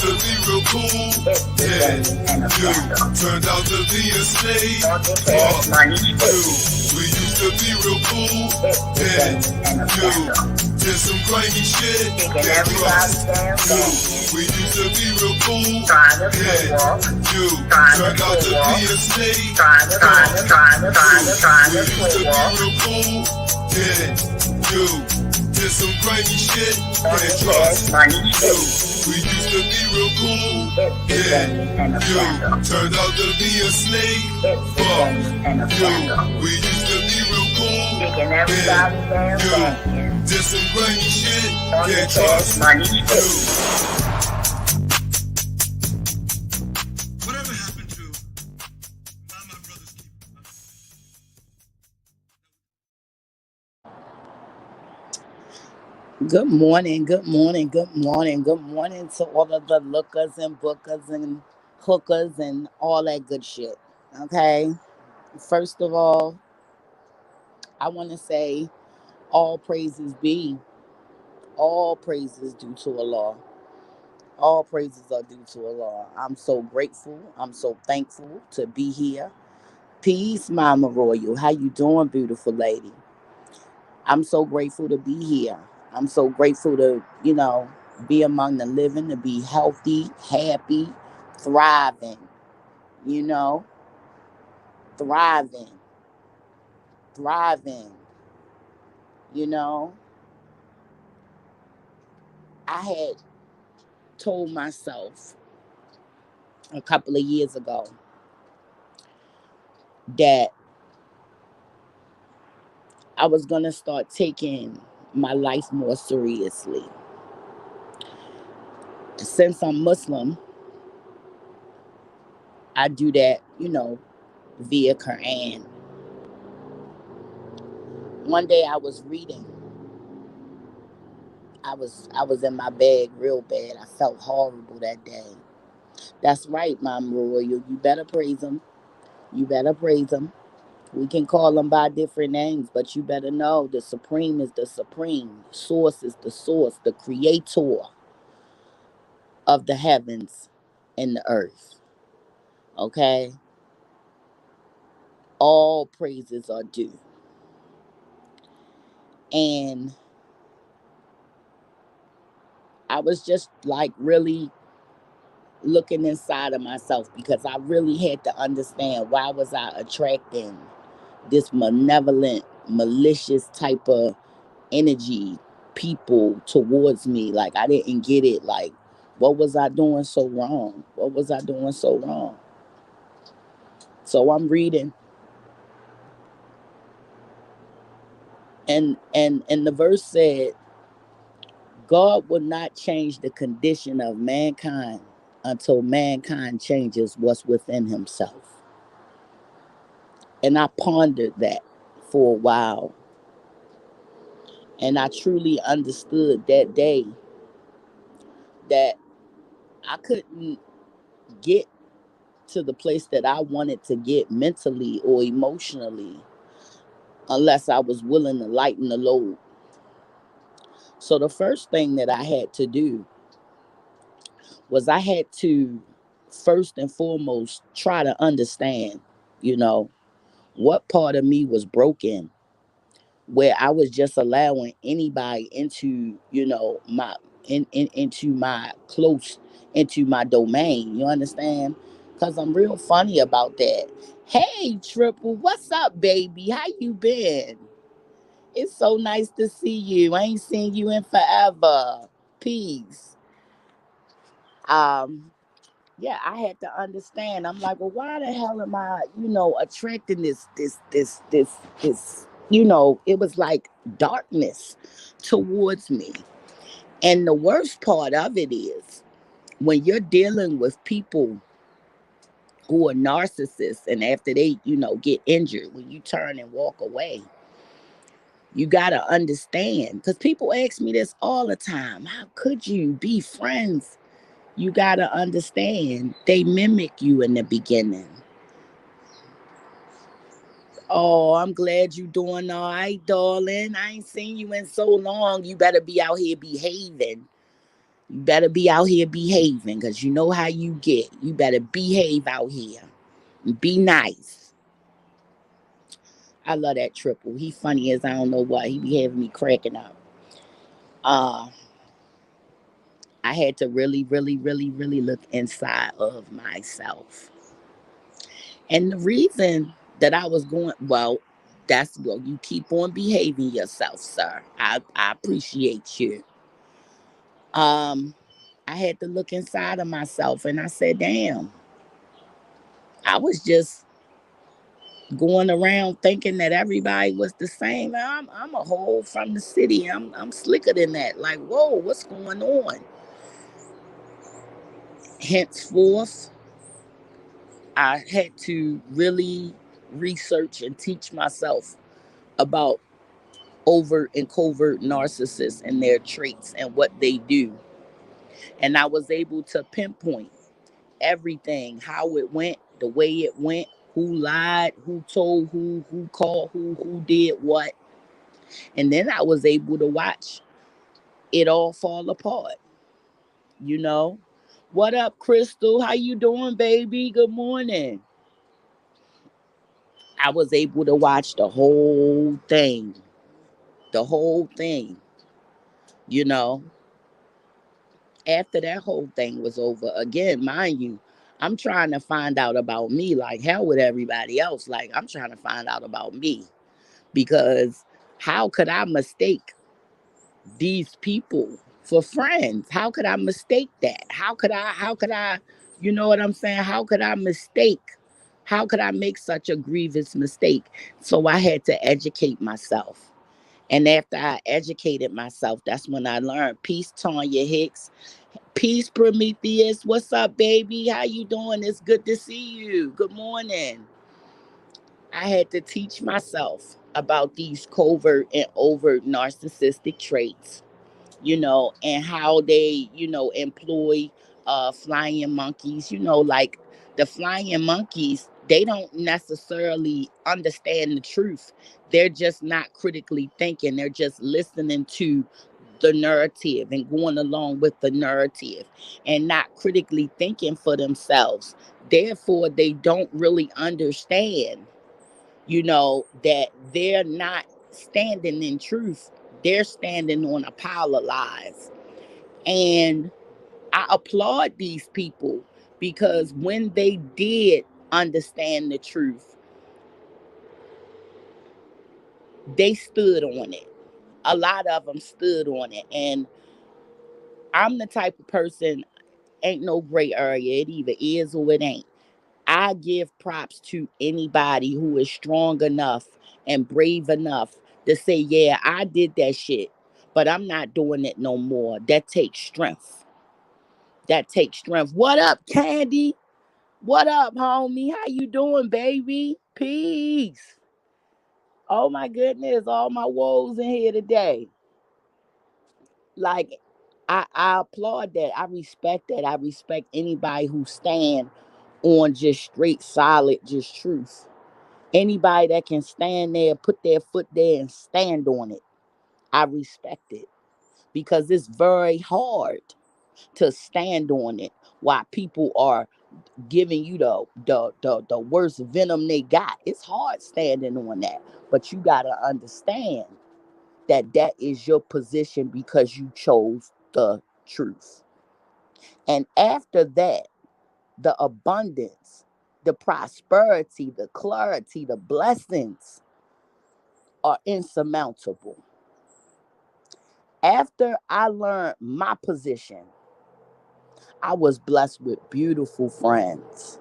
used to be real cool, yeah, you turned out to be a snake. You, we used to be real cool, yeah, you did some grimy shit, yeah, trust. You, we used to be real cool, yeah, you turned out to be a snake. You, we used to be real cool, yeah, you did some grimy shit, yeah, trust. You, we used to be real cool, yeah, you turned out to be a snake. Fuck you, we used to be real cool, yeah, you did some grimy shit, yeah, trust. You. Whatever happened to my brother's keeper? Good morning, good morning, good morning, good morning to all of the lookers and bookers and hookers and all that good shit. Okay. First of all, I want to say all praises be, all praises due to Allah. All praises are due to Allah. I'm so grateful. I'm so thankful to be here. Peace, Mama Royal. How you doing, beautiful lady? I'm so grateful to be here. I'm so grateful to, be among the living, to be healthy, happy, thriving, you know, thriving, thriving, you know. I had told myself a couple of years ago that I was going to start taking my life more seriously. Since I'm Muslim, I do that, via Quran. One day I was reading. I was in my bag real bad. I felt horrible that day. That's right, Mom Royal. You better praise him. You better praise him. We can call them by different names, but you better know the Supreme is the Supreme. Source is the source, the creator of the heavens and the earth. Okay? All praises are due. And I was just like really looking inside of myself because I really had to understand why was I attracting this malevolent, malicious type of energy, people towards me. Like I didn't get it. Like, what was I doing so wrong? What was I doing so wrong? So I'm reading, and the verse said, God will not change the condition of mankind until mankind changes what's within himself. And I pondered that for a while. And I truly understood that day that I couldn't get to the place that I wanted to get mentally or emotionally unless I was willing to lighten the load. So the first thing that I had to do was I had to first and foremost try to understand, you know, what part of me was broken where I was just allowing anybody into, into my close, into my domain. You understand? Because I'm real funny about that. Hey, Triple, what's up, baby? How you been? It's so nice to see you. I ain't seen you in forever. Peace. Um, yeah, I had to understand. I'm like, well, why the hell am I, attracting this, it was like darkness towards me. And the worst part of it is when you're dealing with people who are narcissists and after they, get injured, when you turn and walk away, you got to understand. Because people ask me this all the time. How could you be friends? You got to understand. They mimic you in the beginning. Oh, I'm glad you doing all right, darling. I ain't seen you in so long. You better be out here behaving. You better be out here behaving because you know how you get. You better behave out here. Be nice. I love that triple. He funny as I don't know what. He be having me cracking up. Uh, I had to really, really, really, really look inside of myself. And the reason that I was going, well, that's well, you keep on behaving yourself, sir. I appreciate you. Um, I had to look inside of myself and I said, damn, I was just going around thinking that everybody was the same. I'm a whole from the city. I'm slicker than that. Like, whoa, what's going on? Henceforth, I had to really research and teach myself about overt and covert narcissists and their traits and what they do. And I was able to pinpoint everything, how it went, the way it went, who lied, who told who called who did what. And then I was able to watch it all fall apart, you know. What up, Crystal? How you doing, baby? Good morning. I was able to watch the whole thing. The whole thing, you know. After that whole thing was over, again, mind you, I'm trying to find out about me like hell with everybody else. Like, I'm trying to find out about me because how could I mistake these people for friends? How could I mistake that? How could I, you know what I'm saying? How could I mistake? How could I make such a grievous mistake? So I had to educate myself. And after I educated myself, that's when I learned. Peace, Tanya Hicks. Peace, Prometheus. What's up, baby? How you doing? It's good to see you. Good morning. I had to teach myself about these covert and overt narcissistic traits, you know, and how they, you know, employ flying monkeys, you know, like the flying monkeys, they don't necessarily understand the truth. They're just not critically thinking. They're just listening to the narrative and going along with the narrative and not critically thinking for themselves. Therefore, they don't really understand, you know, that they're not standing in truth. They're standing on a pile of lies. And I applaud these people because when they did understand the truth, they stood on it. A lot of them stood on it. And I'm the type of person, ain't no gray area. It either is or it ain't. I give props to anybody who is strong enough and brave enough to say, yeah, I did that shit, but I'm not doing it no more. That takes strength. That takes strength. What up, Candy? What up, homie? How you doing, baby? Peace. Oh my goodness, all my woes in here today. Like, I applaud that. I respect that. I respect anybody who stand on just straight, solid, just truth. Anybody that can stand there, put their foot there and stand on it, I respect it because it's very hard to stand on it while people are giving you the worst venom they got. It's hard standing on that, but you gotta understand that that is your position because you chose the truth. And after that, the abundance, the prosperity, the clarity, the blessings are insurmountable. After I learned my position, I was blessed with beautiful friends,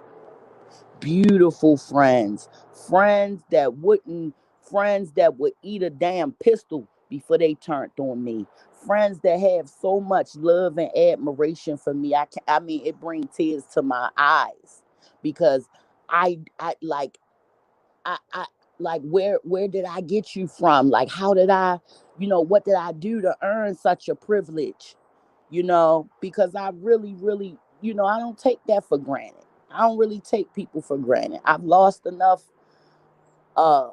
friends that would eat a damn pistol before they turned on me, friends that have so much love and admiration for me. I mean, it brings tears to my eyes because I like I like where did I get you from? Like how did I, you know, what did I do to earn such a privilege? You know, because I really, really, you know, I don't take that for granted. I don't really take people for granted. I've lost enough uh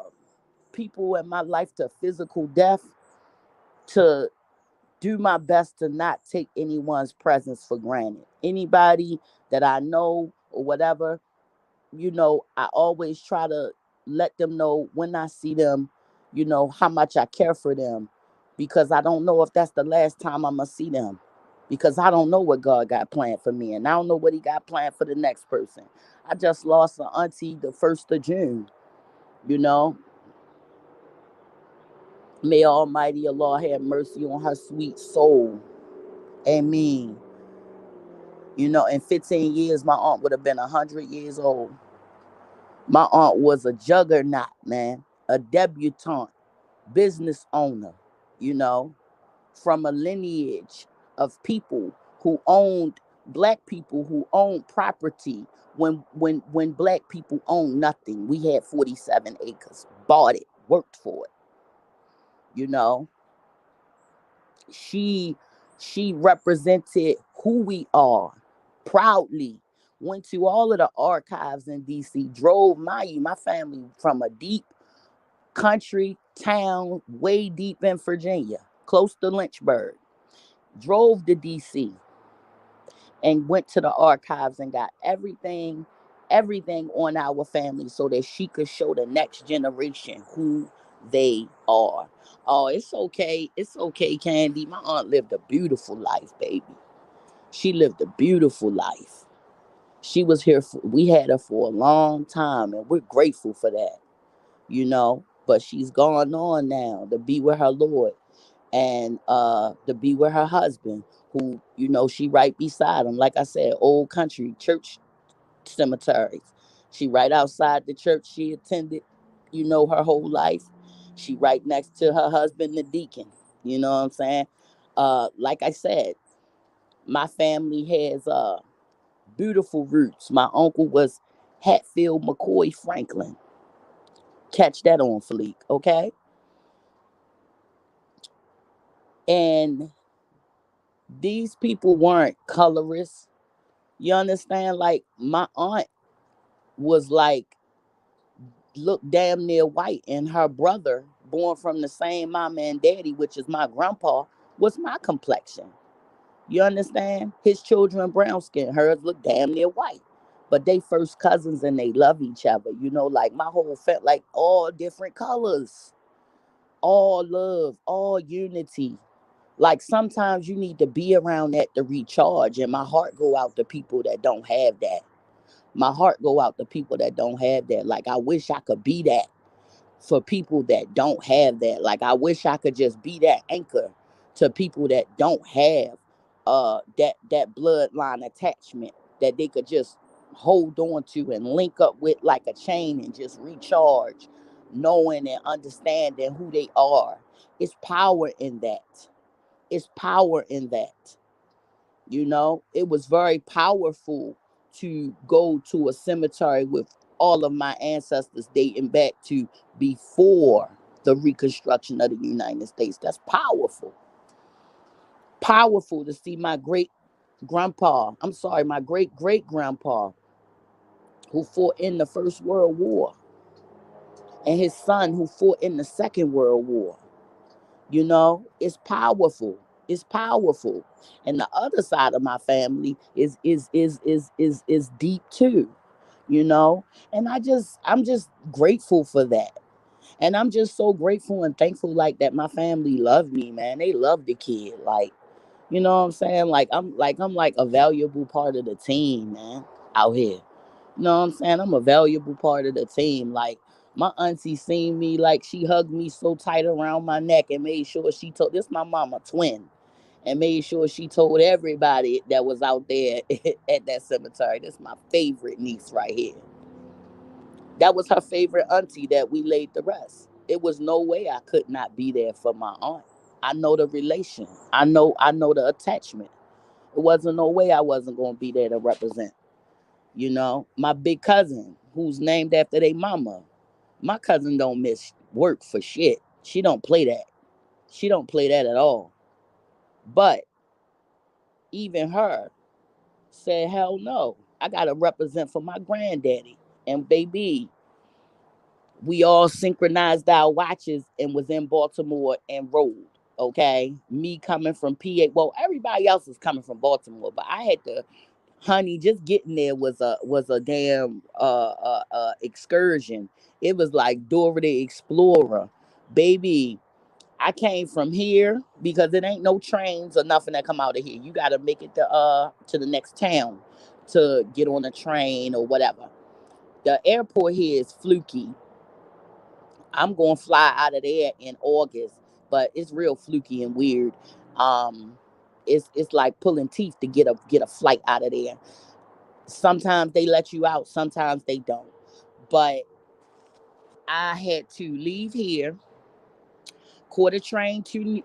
people in my life to physical death to do my best to not take anyone's presence for granted. Anybody that I know or whatever, I always try to let them know when I see them, how much I care for them, because I don't know if that's the last time I'm going to see them, because I don't know what God got planned for me, and I don't know what he got planned for the next person. I just lost an auntie the 1st of June, you know. May Almighty Allah have mercy on her sweet soul. Amen. In 15 years, my aunt would have been 100 years old. My aunt was a juggernaut, man, a debutante, business owner, you know, from a lineage of people who owned black people who owned property when black people owned nothing. We had 47 acres, bought it, worked for it, you know. She she represented who we are proudly. Went to all of the archives in DC, drove my family from a deep country town way deep in Virginia, close to Lynchburg. Drove to DC and went to the archives and got everything on our family so that she could show the next generation who they are. Oh, it's okay. It's okay, Candy. My aunt lived a beautiful life, baby. She lived a beautiful life. We had her for a long time, and we're grateful for that. But she's gone on now to be with her Lord, and to be with her husband, who, she right beside him. Like I said, old country church cemeteries. She right outside the church she attended, her whole life. She right next to her husband, the deacon. You know what I'm saying? Like I said, my family has beautiful roots. My uncle was Hatfield McCoy Franklin. Catch that on fleek, okay? And these people weren't colorists. You understand? Like, my aunt was like, look damn near white, and her brother, born from the same mama and daddy, which is my grandpa, was my complexion. You understand? His children brown skin, hers look damn near white. But they first cousins and they love each other. Like my whole family, like all different colors, all love, all unity. Like sometimes you need to be around that to recharge. And my heart go out to people that don't have that. My heart go out to people that don't have that. Like I wish I could be that for people that don't have that. Like I wish I could just be that anchor to people that don't have that bloodline attachment that they could just hold on to and link up with like a chain and just recharge, knowing and understanding who they are. It's power in that. It's power in that. It was very powerful to go to a cemetery with all of my ancestors dating back to before the reconstruction of the United States. That's powerful. Powerful to see my my great great grandpa who fought in the First World War and his son who fought in the Second World War. It's powerful. It's powerful. And the other side of my family is deep too, you know. And I'm just grateful for that. And I'm just so grateful and thankful like that my family loved me, man. They love the kid. Like, you know what I'm saying? Like I'm a valuable part of the team, man, out here. You know what I'm saying? I'm a valuable part of the team. Like my auntie seen me, like she hugged me so tight around my neck and made sure she told this my mama twin and made sure she told everybody that was out there at that cemetery. This is my favorite niece right here. That was her favorite auntie that we laid to rest. It was no way I could not be there for my aunt. I know the relation. I know the attachment. It wasn't no way I wasn't gonna be there to represent. My big cousin, who's named after their mama. My cousin don't miss work for shit. She don't play that. She don't play that at all. But even her said, hell no. I gotta represent for my granddaddy. And baby, we all synchronized our watches and was in Baltimore and rode. Okay, me coming from PA. Well, everybody else is coming from Baltimore, but I had to, honey, just getting there was a damn excursion. It was like Dora the Explorer, baby. I came from here because it ain't no trains or nothing that come out of here. You gotta make it to the next town to get on a train or whatever. The airport here is fluky. I'm gonna fly out of there in August, but it's real fluky and weird. Um, it's like pulling teeth to get a flight out of there. Sometimes they let you out, sometimes they don't. But I had to leave here, quarter train to New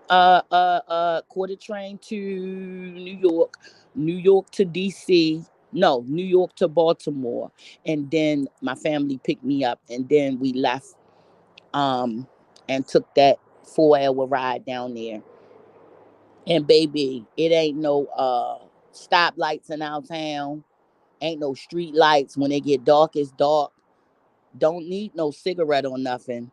York, New York to DC. No, New York to Baltimore, and then my family picked me up, and then we left um and took that 4 hour ride down there. And baby, it ain't no stoplights in our town, ain't no street lights. When it get dark, it's dark. Don't need no cigarette or nothing.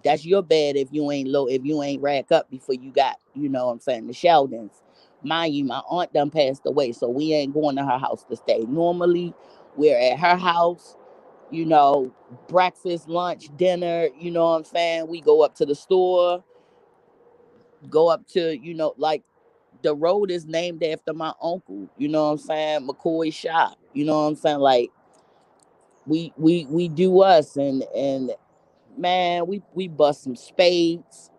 That's your bad if you ain't rack up before you got, you know what I'm saying, the Sheldons. Mind you, my aunt done passed away, so we ain't going to her house to stay. Normally, we're at her house, you know, breakfast, lunch, dinner, you know what I'm saying? We go up to the store, go up to, like the road is named after my uncle, you know what I'm saying? McCoy shop. You know what I'm saying? Like we do us, and man, we bust some spades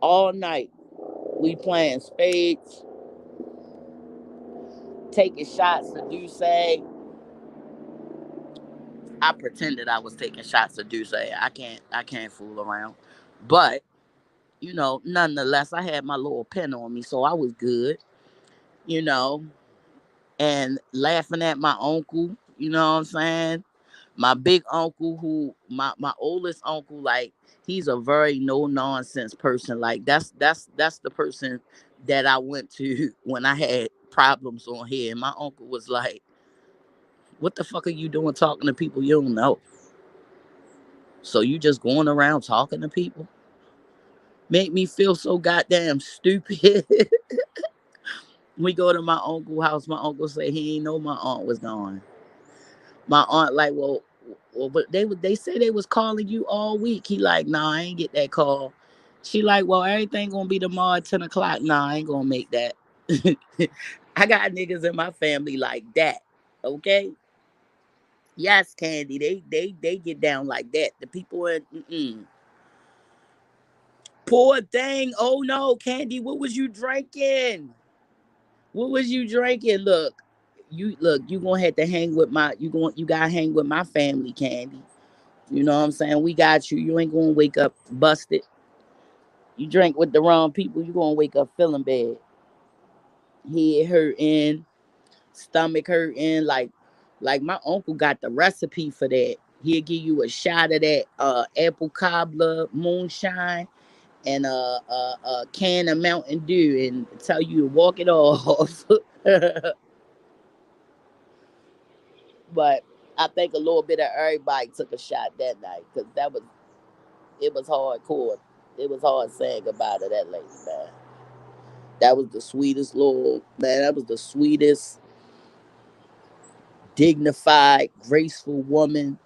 all night. We playing spades, taking shots of Douce. I pretended I was taking shots of Douce. I can't fool around. But, nonetheless, I had my little pen on me, so I was good, you know, and laughing at my uncle, you know what I'm saying? My big uncle, who my oldest uncle, like, he's a very no nonsense person. Like, that's the person that I went to when I had problems on here. And my uncle was like, "What the fuck are you doing talking to people you don't know? So you just going around talking to people? Make me feel so goddamn stupid." We go to my uncle's house. My uncle said he ain't know my aunt was gone. My aunt like, well, but they said they was calling you all week. He like, nah, I ain't get that call. She like, well, everything gonna be tomorrow at 10 o'clock. Nah, I ain't gonna make that. I got niggas in my family like that. Okay. Yes, Candy. They get down like that. The people in poor thing. Oh no, Candy, what was you drinking? What was you drinking? You gonna have to hang with you gotta hang with my family, Candy. You know what I'm saying? We got you. You ain't gonna wake up busted. You drink with the wrong people, you gonna wake up feeling bad. Head hurting, stomach hurting. Like my uncle got the recipe for that. He'll give you a shot of that apple cobbler moonshine and a can of Mountain Dew and tell you to walk it off. But I think a little bit of everybody took a shot that night because it was hardcore. It was hard saying goodbye to that lady, man. That was the sweetest little man. That was the sweetest, dignified, graceful woman.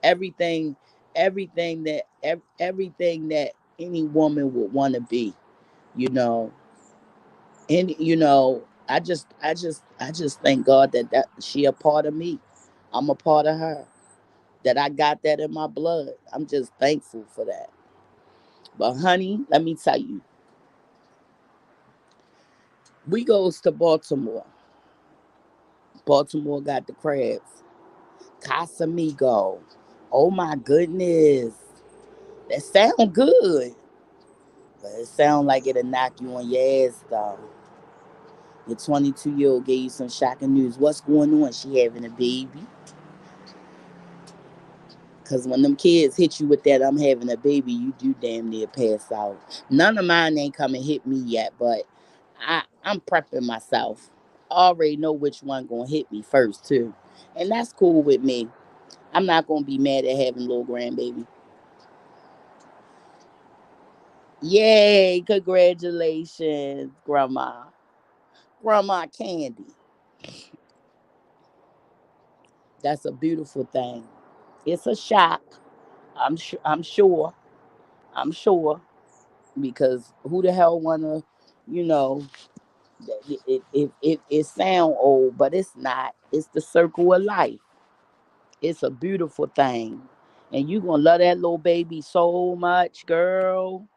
Everything, everything that any woman would want to be. You know, and I just thank God that she a part of me. I'm a part of her. That I got that in my blood. I'm just thankful for that. But honey, let me tell you, we goes to Baltimore. Baltimore got the crabs. Casamigo. Oh my goodness. That sound good. But it sound like it'll knock you on your ass though. Your 22-year-old gave you some shocking news. What's going on? She having a baby? Because when them kids hit you with that, I'm having a baby, you do damn near pass out. None of mine ain't come and hit me yet, but I'm prepping myself. I already know which one gonna hit me first too. And that's cool with me. I'm not gonna be mad at having a little grandbaby. Yay, congratulations, Grandma. Grandma Candy. That's a beautiful thing. It's a shock. I'm sure. I'm sure. Because who the hell wanna, you know, it sound old, but it's not. It's the circle of life. It's a beautiful thing. And you gonna love that little baby so much, girl.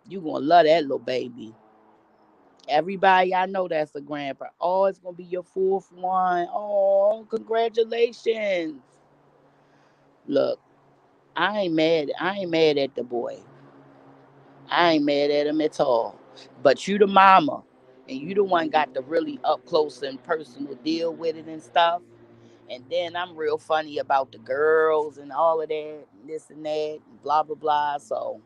You gonna love that little baby. Everybody I know that's a grandpa. Oh, it's gonna be your fourth one. Oh, congratulations. Look, I ain't mad at the boy. I ain't mad at him at all. But you the mama. And you the one got to really up close and personal deal with it and stuff. And then I'm real funny about the girls and all of that, and this and that, and blah blah blah. So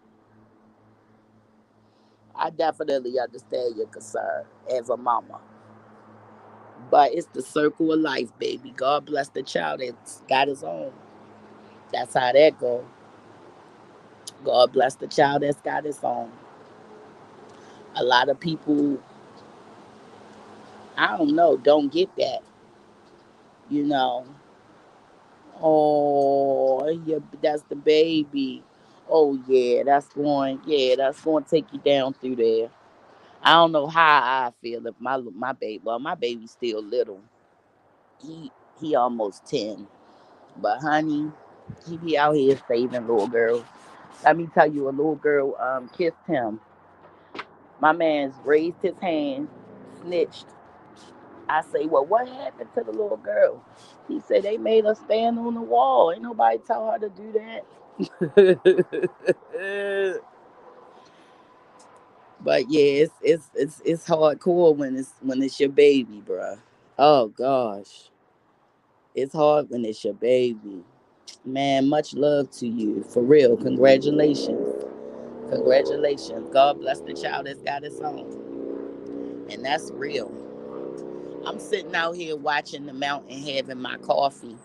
I definitely understand your concern as a mama. But it's the circle of life, baby. God bless the child that's got his own. That's how that go. God bless the child that's got his own. A lot of people, I don't know, don't get that. You know, oh, yeah, that's the baby. Oh yeah, that's going to take you down through there. I don't know how I feel if my baby, well, my baby's still little. He almost 10, but honey, he be out here saving little girls. Let me tell you, a little girl kissed him. My man's raised his hand, snitched. I say, well, what happened to the little girl? He said they made her stand on the wall. Ain't nobody tell her to do that. But yeah, it's hardcore when it's your baby, bruh. Oh gosh, it's hard when it's your baby. Man, much love to you. For real. Congratulations. Congratulations. God bless the child that's got his own. And that's real. I'm sitting out here watching the mountain having my coffee.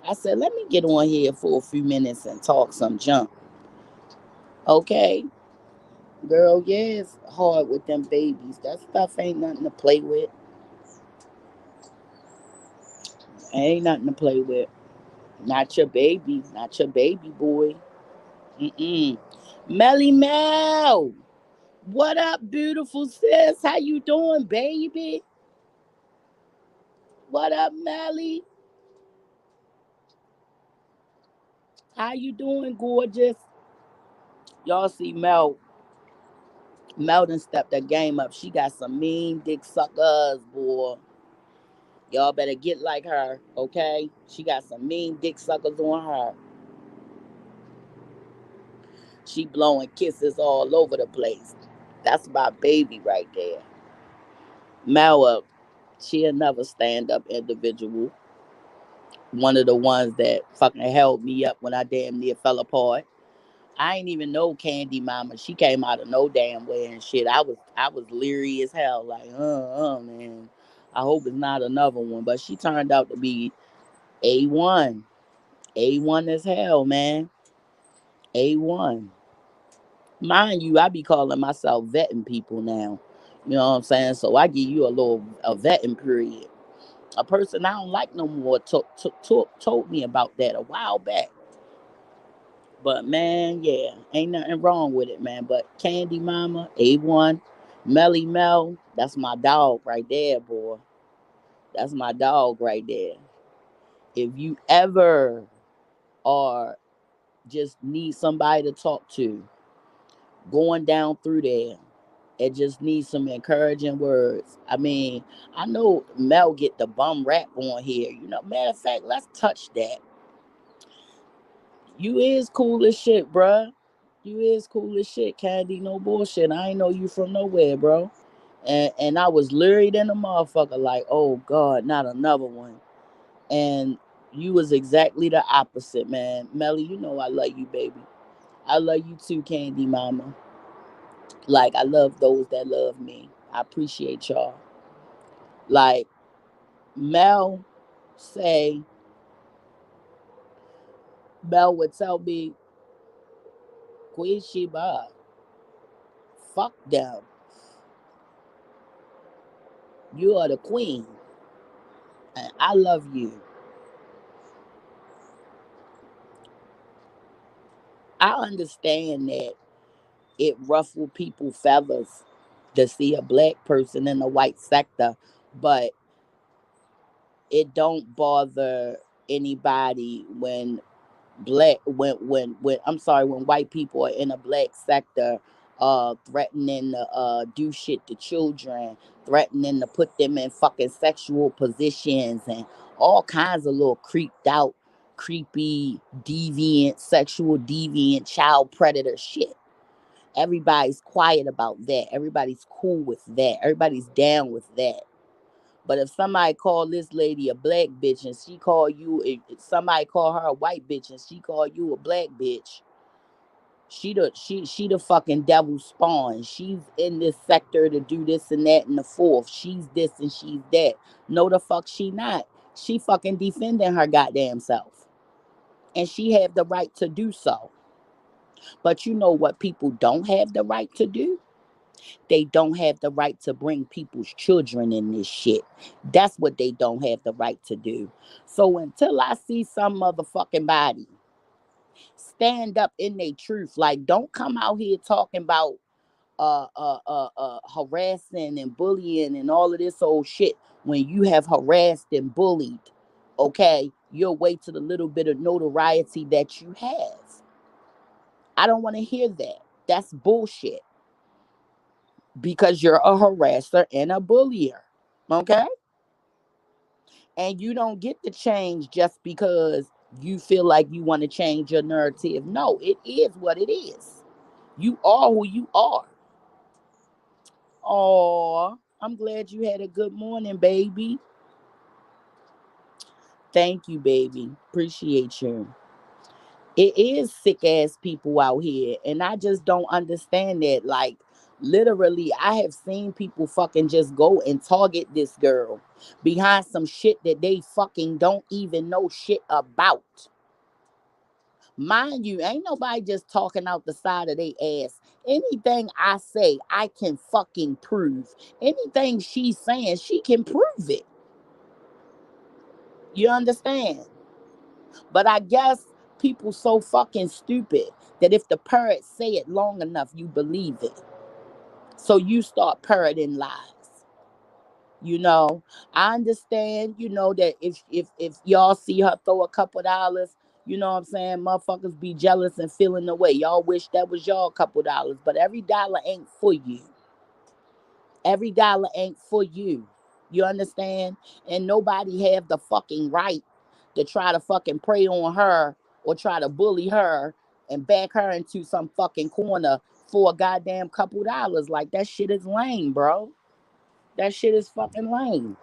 I said, let me get on here for a few minutes and talk some junk. Okay. Girl, yeah, it's hard with them babies. That stuff ain't nothing to play with. Ain't nothing to play with. Not your baby. Not your baby boy. Mm-mm. Melly Mel. What up, beautiful sis? How you doing, baby? What up, Melly? How you doing, gorgeous? Y'all see Mel. Mel done stepped her game up. She got some mean dick suckers, boy. Y'all better get like her, okay? She got some mean dick suckers on her. She blowing kisses all over the place. That's my baby right there. Mel up. She another stand-up individual. One of the ones that fucking held me up when I damn near fell apart. I ain't even know Candy Mama. She came out of no damn way and shit. I was leery as hell. Like, man. I hope it's not another one. But she turned out to be A1. A1 as hell, man. A1. Mind you, I be calling myself vetting people now. You know what I'm saying? So I give you a vetting period. A person I don't like no more told me about that a while back. But man, yeah, ain't nothing wrong with it, man. But Candy Mama, A1, Melly Mel, that's my dog right there, boy. That's my dog right there. If you ever are just need somebody to talk to, going down through there, it just needs some encouraging words. I mean, I know Mel get the bum rap on here. You know, matter of fact, let's touch that. You is cool as shit, bruh. You is cool as shit, Candy. No bullshit. I ain't know you from nowhere, bro. And I was lured in the motherfucker, like, oh God, not another one. And you was exactly the opposite, man. Melly, you know I love you, baby. I love you too, Candy Mama. Like I love those that love me. I appreciate y'all. Like Mel say, Mel would tell me, quit Sheba. Fuck them. You are the queen. And I love you. I understand that it ruffled people's feathers to see a black person in the white sector, but it don't bother anybody when when white people are in a black sector threatening to do shit to children, threatening to put them in fucking sexual positions and all kinds of little creeped out, creepy, deviant, sexual deviant child predator shit. Everybody's quiet about that. Everybody's cool with that. Everybody's down with that. But if somebody call this lady a black bitch and she call you, if somebody call her a white bitch and she call you a black bitch, she the fucking devil spawn. She's in this sector to do this and that and the fourth. She's this and she's that. No, the fuck she not. She fucking defending her goddamn self, and she have the right to do so. But you know what people don't have the right to do? They don't have the right to bring people's children in this shit. That's what they don't have the right to do. So until I see some motherfucking body stand up in their truth, like don't come out here talking about harassing and bullying and all of this old shit when you have harassed and bullied, okay, your way to the little bit of notoriety that you have. I don't want to hear that. That's bullshit because you're a harasser and a bullier. Okay? And you don't get to change just because you feel like you want to change your narrative. No, it is what it is. You are who you are. Oh, I'm glad you had a good morning, baby. Thank you, baby. Appreciate you. It is sick ass people out here, and I just don't understand that. Like, literally, I have seen people fucking just go and target this girl behind some shit that they fucking don't even know shit about. Mind you, ain't nobody just talking out the side of their ass. Anything I say, I can fucking prove. Anything she's saying, she can prove it. You understand? But I guess people so fucking stupid that if the parrot say it long enough, you believe it. So you start parroting lies. You know, I understand, that if y'all see her throw a couple dollars, you know what I'm saying, motherfuckers be jealous and feeling the way. Y'all wish that was y'all couple dollars, but every dollar ain't for you. Every dollar ain't for you. You understand? And nobody have the fucking right to try to fucking prey on her or try to bully her and back her into some fucking corner for a goddamn couple dollars. Like that shit is lame, bro. That shit is fucking lame.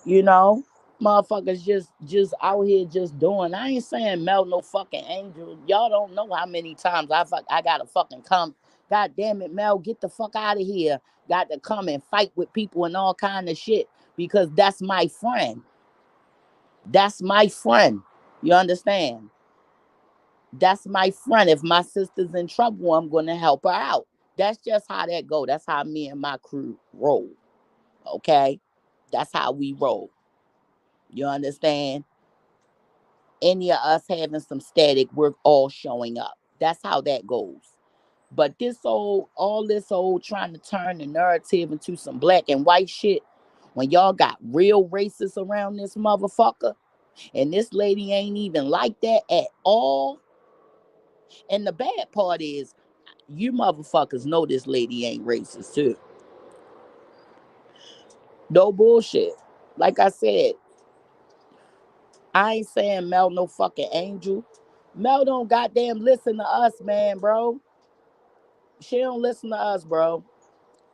You know? Motherfuckers just out here just doing. I ain't saying Mel no fucking angel. Y'all don't know how many times I gotta fucking come. God damn it, Mel, get the fuck out of here. Got to come and fight with people and all kind of shit because that's my friend. That's my friend. You understand? That's my friend. If my sister's in trouble, I'm gonna help her out. That's just how that go. That's how me and my crew roll. Okay? That's how we roll. You understand? Any of us having some static, we're all showing up. That's how that goes. But all this old trying to turn the narrative into some black and white shit, when y'all got real racists around this motherfucker, and this lady ain't even like that at all. And the bad part is, you motherfuckers know this lady ain't racist too. No bullshit. Like I said, I ain't saying Mel no fucking angel. Mel don't goddamn listen to us, man, bro. She don't listen to us, bro.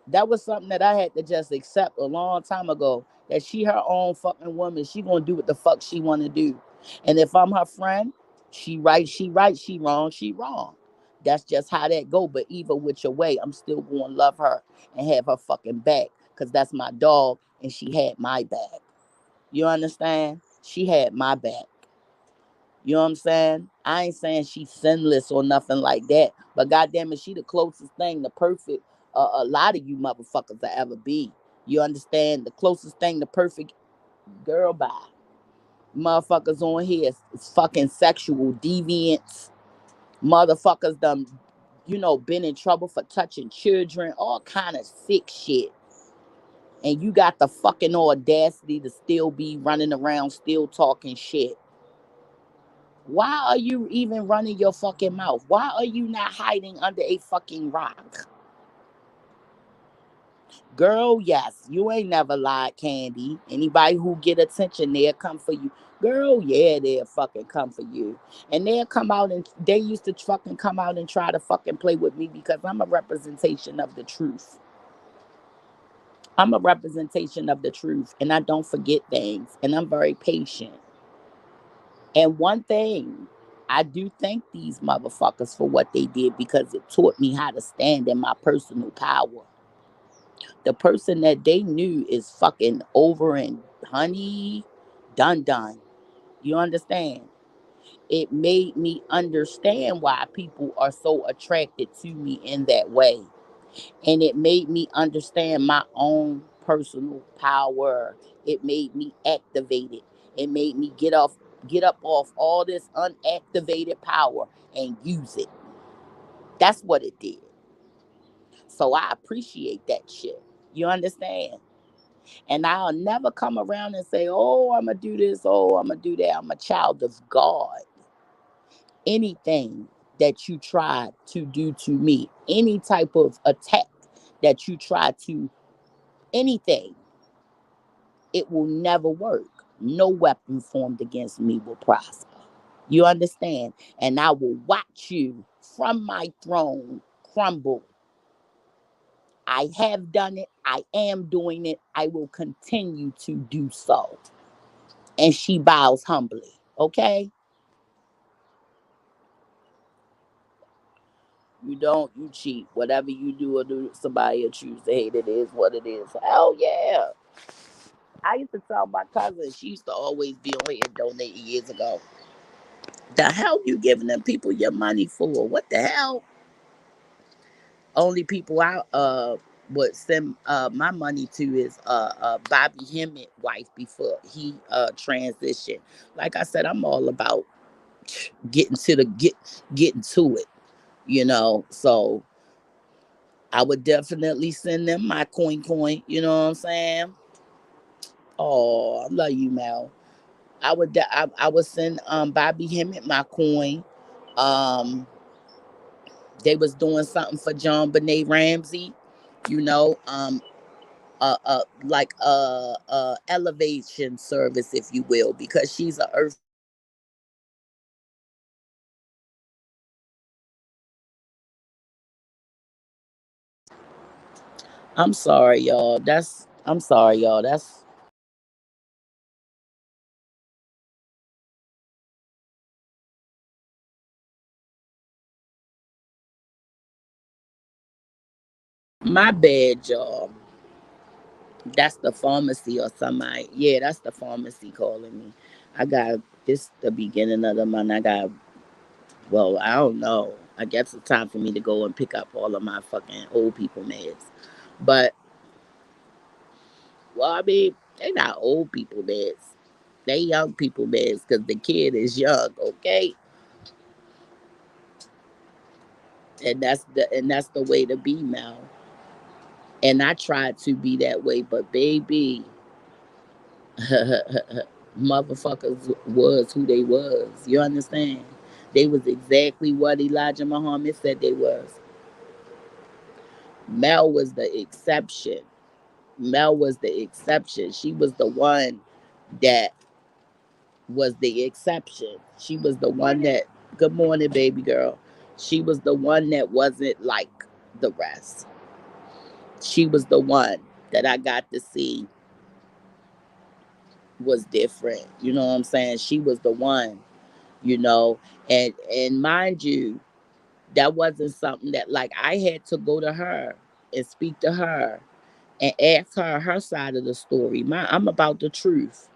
That was something that I had to just accept a long time ago. That she her own fucking woman. She gonna do what the fuck she wanna do. And if I'm her friend, she right, she right, she wrong, she wrong. That's just how that go. But either which way, I'm still gonna love her and have her fucking back. Cause that's my dog and she had my back. You understand? She had my back. You know what I'm saying? I ain't saying she's sinless or nothing like that. But goddamn it, she the closest thing to perfect a lot of you motherfuckers will ever be. You understand? The closest thing to perfect girl bye. Motherfuckers on here is fucking sexual deviants. Motherfuckers done, been in trouble for touching children, all kind of sick shit. And you got the fucking audacity to still be running around, still talking shit. Why are you even running your fucking mouth? Why are you not hiding under a fucking rock? Girl, yes, you ain't never lied, Candy. Anybody who get attention, they'll come for you. Girl, yeah, they'll fucking come for you. And they'll come out and they used to fucking come out and try to fucking play with me because I'm a representation of the truth. I'm a representation of the truth and I don't forget things and I'm very patient. And one thing, I do thank these motherfuckers for what they did because it taught me how to stand in my personal power. The person that they knew is fucking over and honey, done. You understand? It made me understand why people are so attracted to me in that way. And it made me understand my own personal power. It made me activated. It made me get up off all this unactivated power and use it. That's what it did. So I appreciate that shit. You understand? And I'll never come around and say, oh, I'm going to do this. Oh, I'm going to do that. I'm a child of God. Anything that you try to do to me, any type of attack that you try to, anything, it will never work. No weapon formed against me will prosper. You understand? And I will watch you from my throne crumble. I have done it. I am doing it. I will continue to do so. And she bows humbly. Okay? You don't, you cheat. Whatever you do or do, somebody will choose to hate. It is what it is. Hell yeah. I used to tell my cousin, she used to always be on here donating years ago. The hell you giving them people your money for? What the hell? Only people I would send my money to is Bobby Hemmett wife before he transitioned. Like I said, I'm all about getting to getting to it, So I would definitely send them my coin, you know what I'm saying? Oh, I love you, Mel. I would send Bobby Hemmett my coin. Um they was doing something for John Benet Ramsey, you know, like elevation service, if you will, because she's a earth. I'm sorry, y'all. I'm sorry, y'all. That's my bad, y'all. That's the pharmacy or somebody. Yeah, that's the pharmacy calling me. I got this the beginning of the month. Well, I don't know. I guess it's time for me to go and pick up all of my fucking old people meds. But well, I mean, they not old people meds. They young people meds because the kid is young, okay? And that's the way to be now. And I tried to be that way, but baby, motherfuckers was who they was. You understand? They was exactly what Elijah Muhammad said they was. Mel was the exception. Mel was the exception. She was the one that was the exception. She was the one that, good morning, baby girl. She was the one that wasn't like the rest. She was the one that I got to see was different. You know what I'm saying? She was the one, you know. And mind you, that wasn't something that like I had to go to her and speak to her and ask her her side of the story. I'm about the truth.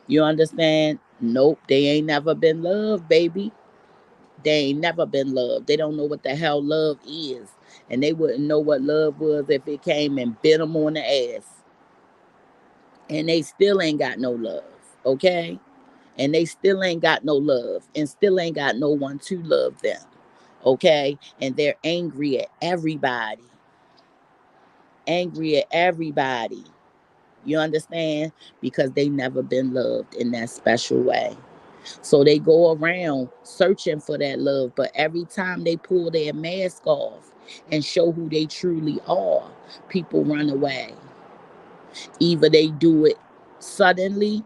You understand? Nope, they ain't never been loved, baby. They ain't never been loved. They don't know what the hell love is. And they wouldn't know what love was if it came and bit them on the ass. And they still ain't got no love, okay? And they still ain't got no love and still ain't got no one to love them, okay? And they're angry at everybody. Angry at everybody. You understand? Because they never been loved in that special way. So they go around searching for that love, but every time they pull their mask off and show who they truly are, people run away. Either they do it suddenly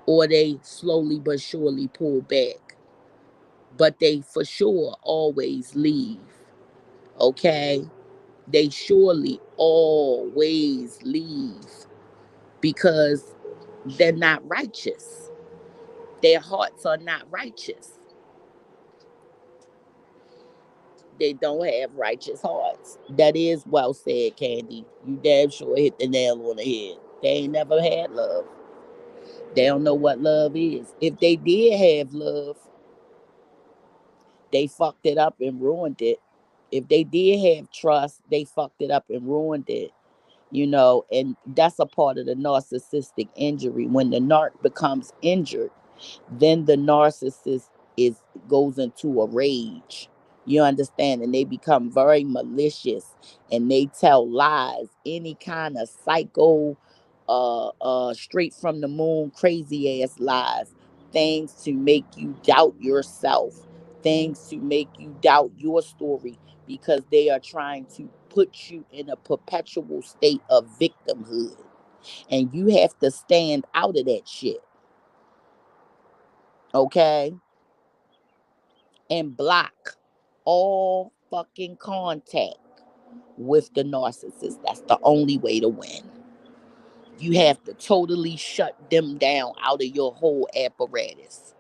or they slowly but surely pull back. But they for sure always leave. Okay? They surely always leave because they're not righteous. Their hearts are not righteous. They don't have righteous hearts. That is well said, Candy. You damn sure hit the nail on the head. They ain't never had love. They don't know what love is. If they did have love, they fucked it up and ruined it. If they did have trust, they fucked it up and ruined it. And that's a part of the narcissistic injury. When the narc becomes injured, then the narcissist is goes into a rage. You understand? And they become very malicious and they tell lies, any kind of psycho, straight from the moon, crazy ass lies, things to make you doubt yourself, things to make you doubt your story because they are trying to put you in a perpetual state of victimhood. And you have to stand out of that shit, okay? And block all fucking contact with the narcissist. That's the only way to win. You have to totally shut them down out of your whole apparatus.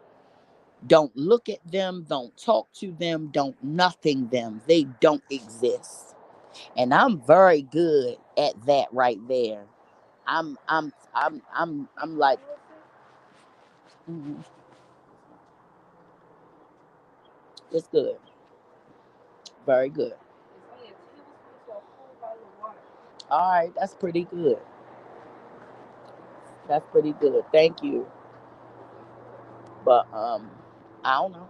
Don't look at them, don't talk to them, don't nothing them. They don't exist. And I'm very good at that right there. I'm like, mhm, it's good. Very good. All right, that's pretty good. That's pretty good. Thank you. But I don't know.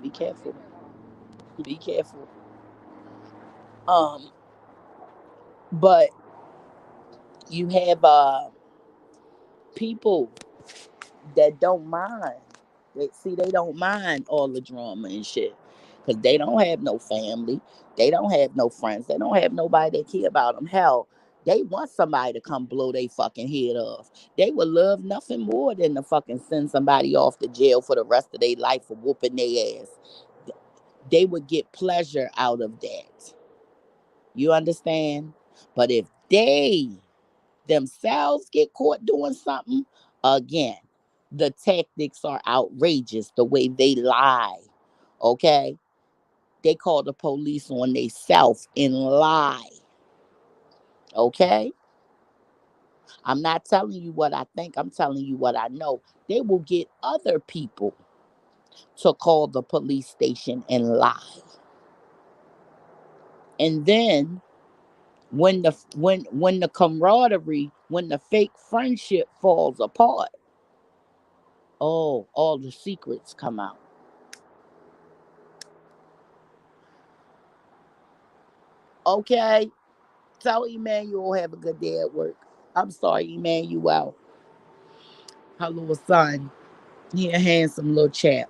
Be careful. Be careful. Um, but you have people that don't mind. They don't mind all the drama and shit. Cause they don't have no family. They don't have no friends. They don't have nobody that care about them. Hell, they want somebody to come blow their fucking head off. They would love nothing more than to fucking send somebody off to jail for the rest of their life for whooping their ass. They would get pleasure out of that. You understand? But if they themselves get caught doing something, again, the tactics are outrageous the way they lie. Okay? They call the police on themselves and lie. Okay? I'm not telling you what I think, I'm telling you what I know. They will get other people to call the police station and lie. And then when the camaraderie, when the fake friendship falls apart, oh, all the secrets come out. Okay, tell Emmanuel have a good day at work. I'm sorry, Emmanuel. Her little son. He a handsome little chap.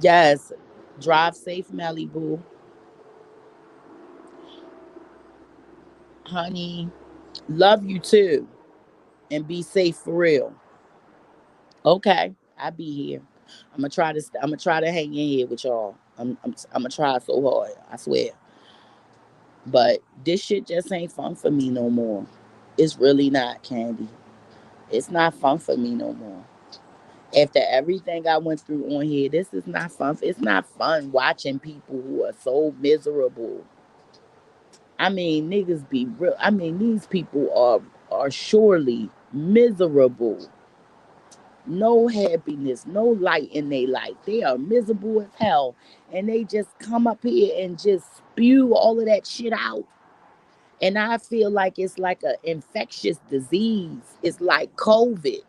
Yes, drive safe, Malibu, honey. Love you too, and be safe for real. Okay, I be here. I'm gonna try to hang in here with y'all. I'm gonna try so hard. I swear. But this shit just ain't fun for me no more. It's really not, Candy. It's not fun for me no more. After everything I went through on here, this is not fun. It's not fun watching people who are so miserable. I mean, niggas be real. I mean, these people are surely. miserable, no happiness, no light in their life. They are miserable as hell. And they just come up here and just spew all of that shit out. And I feel like it's like an infectious disease. It's like COVID.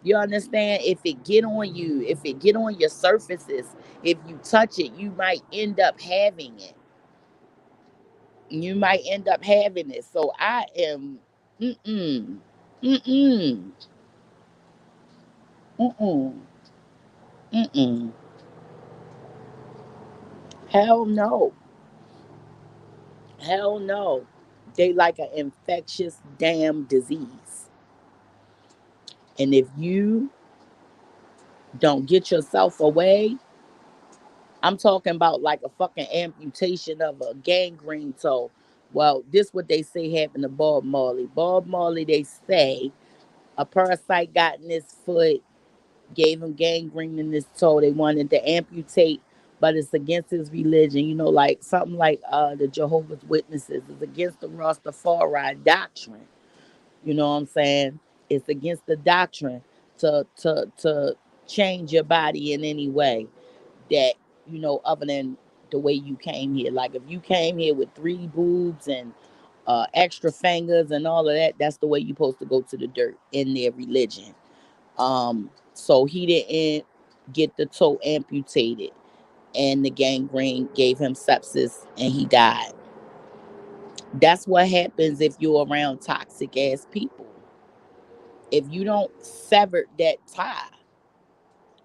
You understand? If it get on you, if it get on your surfaces, if you touch it, you might end up having it. You might end up having it. So I am, mm-mm, mm-mm, mm-mm, mm-mm. Hell no. Hell no. They like an infectious damn disease. And if you don't get yourself away, I'm talking about like a fucking amputation of a gangrene toe. Well, this what they say happened to Bob Marley. Bob Marley, they say a parasite got in his foot, gave him gangrene in his toe. They wanted to amputate, but it's against his religion. You know, like something like the Jehovah's Witnesses. It's against the Rastafari doctrine. You know what I'm saying? It's against the doctrine to change your body in any way that, other than the way you came here. Like if you came here with three boobs and extra fingers and all of that, that's the way you're supposed to go to the dirt in their religion. So he didn't get the toe amputated, and the gangrene gave him sepsis, and he died. That's what happens if you're around toxic ass people. If you don't sever that tie,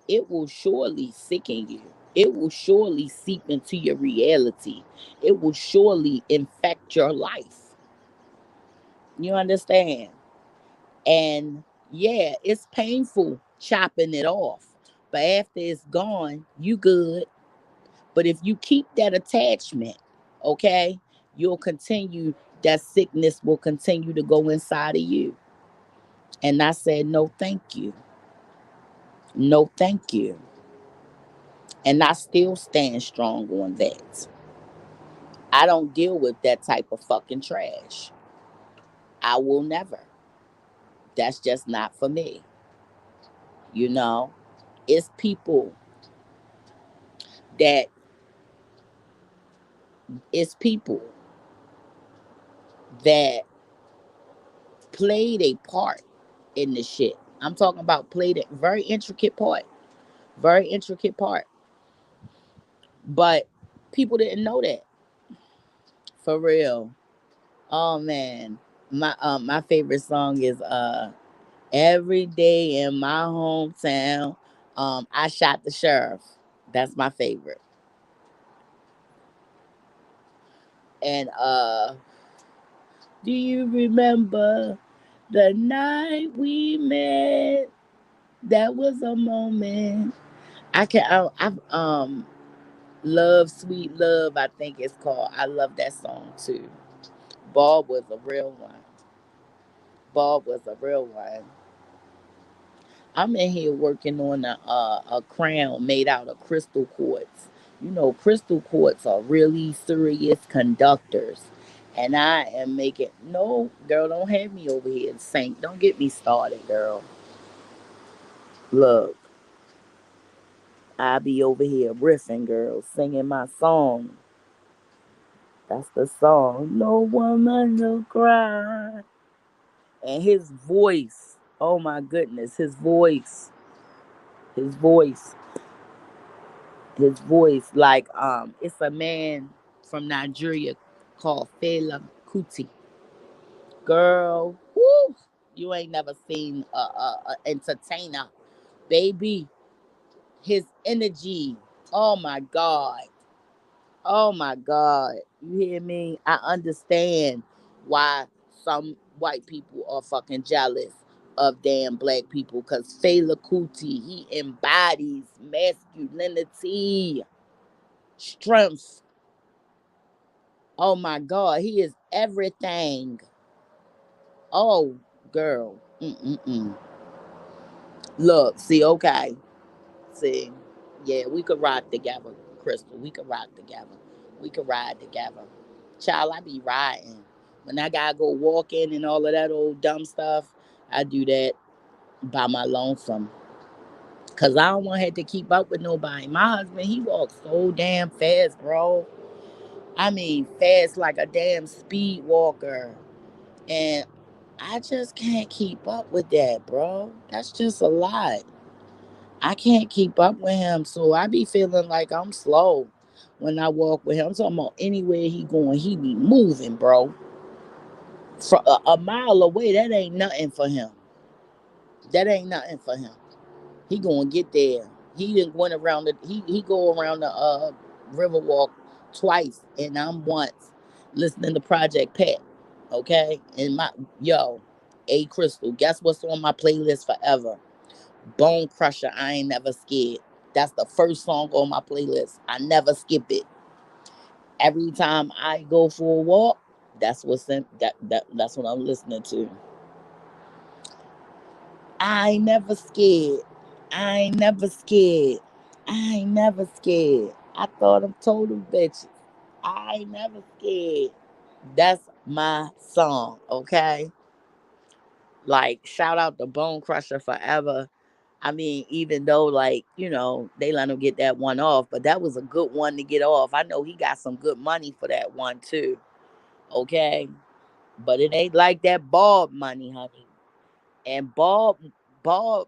it will surely sicken you. It will surely seep into your reality. It will surely infect your life. You understand? And yeah, it's painful chopping it off. But after it's gone, you good. But if you keep that attachment, okay, you'll continue, that sickness will continue to go inside of you. And I said, no, thank you. No, thank you. And I still stand strong on that. I don't deal with that type of fucking trash. I will never. That's just not for me. You know, it's people that, it's people that played a part in the shit. I'm talking about played a very intricate part. Very intricate part. But people didn't know that. For real. Oh man. My favorite song is Every Day in My Hometown. I Shot the Sheriff. That's my favorite. And do you remember the night we met? That was a moment. I've Love Sweet Love, I think it's called. I love that song too. Bob was a real one. Bob was a real one. I'm in here working on a crown made out of crystal quartz. You know, crystal quartz are really serious conductors. And I am making, no, girl, don't have me over here, Saint. Don't get me started, girl. Look, I be over here riffing, girl, singing my song. That's the song. No woman no cry. And his voice, oh my goodness, his voice, his voice. Like it's a man from Nigeria called Fela Kuti. Girl, whoo, you ain't never seen a entertainer, baby. His energy, oh my god. Oh my God. You hear me? I understand why some white people are fucking jealous of damn black people. Cause Fela Kuti, he embodies masculinity, strength. Oh my God. He is everything. Oh, girl. Mm-mm-mm. Look, see, okay. See, yeah, we could ride together, Crystal. We could ride together. We could ride together. Child, I be riding. When I gotta go walking and all of that old dumb stuff, I do that by my lonesome. Cause I don't want to have to keep up with nobody. My husband, he walks so damn fast, bro. I mean, fast like a damn speed walker. And I just can't keep up with that, bro. That's just a lot. I can't keep up with him. So I be feeling like I'm slow when I walk with him. I'm talking about anywhere he going, he be moving, bro. For a mile away, that ain't nothing for him. That ain't nothing for him. He gonna get there. He didn't went around the he go around the Riverwalk twice, and I'm once listening to Project Pat. Okay, and my yo, A Crystal. Guess what's on my playlist forever? Bone Crusher. I ain't never scared. That's the first song on my playlist. I never skip it. Every time I go for a walk, that's what's in, that's what I'm listening to. I ain't never scared. I ain't never scared. I ain't never scared. I thought I'm total bitches. I ain't never scared. That's my song, okay? Like, shout out to Bone Crusher forever. I mean, even though, like, they let him get that one off, but that was a good one to get off. I know he got some good money for that one, too, okay? But it ain't like that Bob money, honey. And Bob, bro,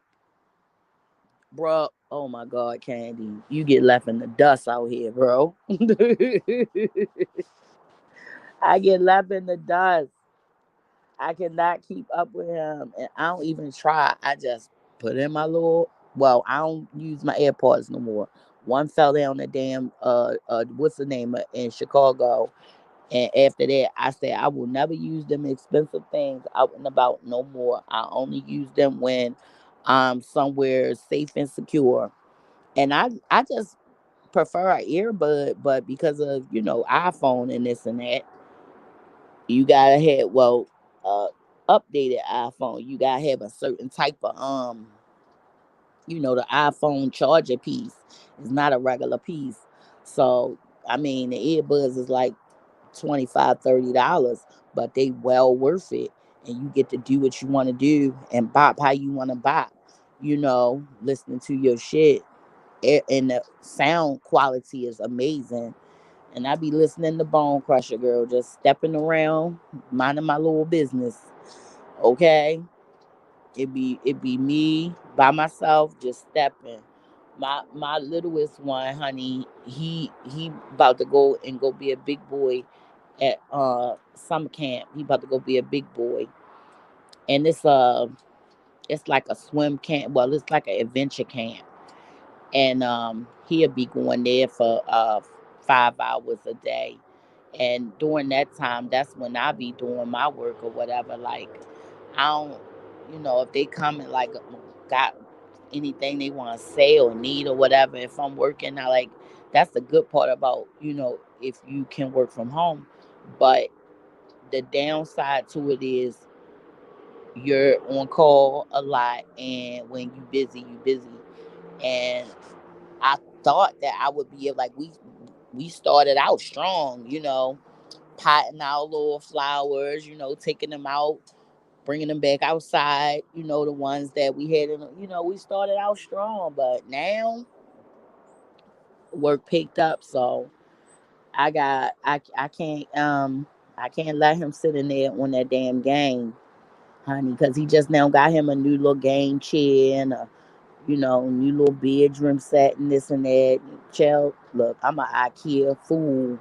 oh my God, Candy, you get left in the dust out here, bro. I get left in the dust. I cannot keep up with him, and I don't even try. I just put in my little. Well, I don't use my AirPods no more. One fell down the damn what's the name in Chicago, and after that, I said I will never use them expensive things out and about no more. I only use them when I'm somewhere safe and secure. And I just prefer an earbud, but because of iPhone and this and that, you gotta have uh updated iPhone. You gotta have a certain type of the iPhone charger piece is not a regular piece. So I mean the earbuds is like $25-$30, but they well worth it, and you get to do what you want to do and bop how you want to bop. Listening to your shit, and the sound quality is amazing. And I be listening to Bone Crusher, girl, just stepping around, minding my little business. Okay, it be me by myself, just stepping. My littlest one, honey, he about to go be a big boy at summer camp. He about to go be a big boy, and it's like a swim camp. Well, it's like an adventure camp, and he'll be going there for 5 hours a day. And during that time, that's when I be doing my work or whatever. Like, I don't, if they come and like got anything they want to say or need or whatever, if I'm working, I like, that's the good part about, if you can work from home. But the downside to it is you're on call a lot, and when you busy, you busy. And I thought that I would be able, like, we started out strong, potting our little flowers, taking them out, bringing them back outside, the ones that we had we started out strong, but now work picked up. So I can't let him sit in there on that damn game, honey, because he just now got him a new little game chair and a new little bedroom set and this and that. Child, look, I'm an IKEA fool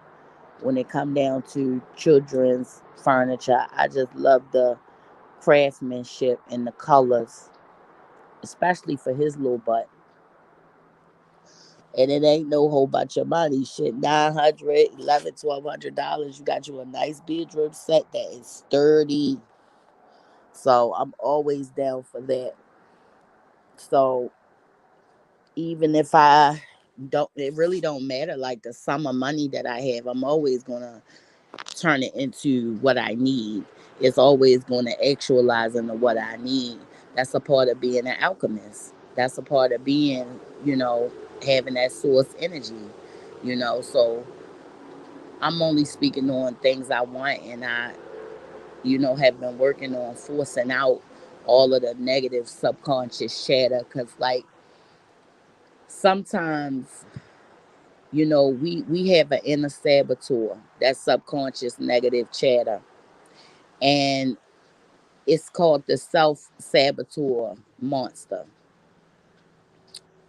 when it come down to children's furniture. I just love the craftsmanship and the colors, especially for his little butt. And it ain't no whole bunch of money. Shit, $900, $1,100. You got you a nice bedroom set that is sturdy. So I'm always down for that. So even if I don't, it really don't matter. Like the sum of money that I have, I'm always gonna turn it into what I need. It's always going to actualize into what I need. That's a part of being an alchemist. That's a part of being, having that source energy, So I'm only speaking on things I want, and I, have been working on forcing out. all of the negative subconscious chatter. Because, like, sometimes, we have an inner saboteur, that subconscious negative chatter. And it's called the self saboteur monster.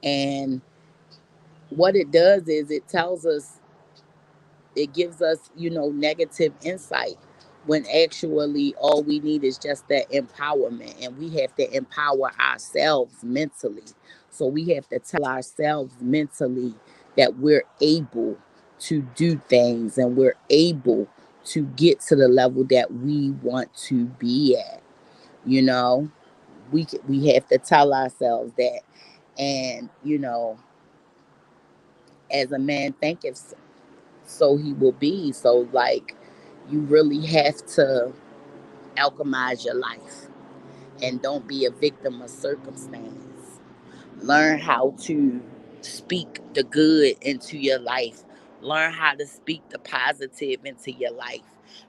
And what it does is it tells us, it gives us, negative insight, when actually all we need is just that empowerment. And we have to empower ourselves mentally. So we have to tell ourselves mentally that we're able to do things, and we're able to get to the level that we want to be at. You know, we have to tell ourselves that. And, as a man thinketh, so he will be. So, like, you really have to alchemize your life, and don't be a victim of circumstance. Learn how to speak the good into your life. Learn how to speak the positive into your life.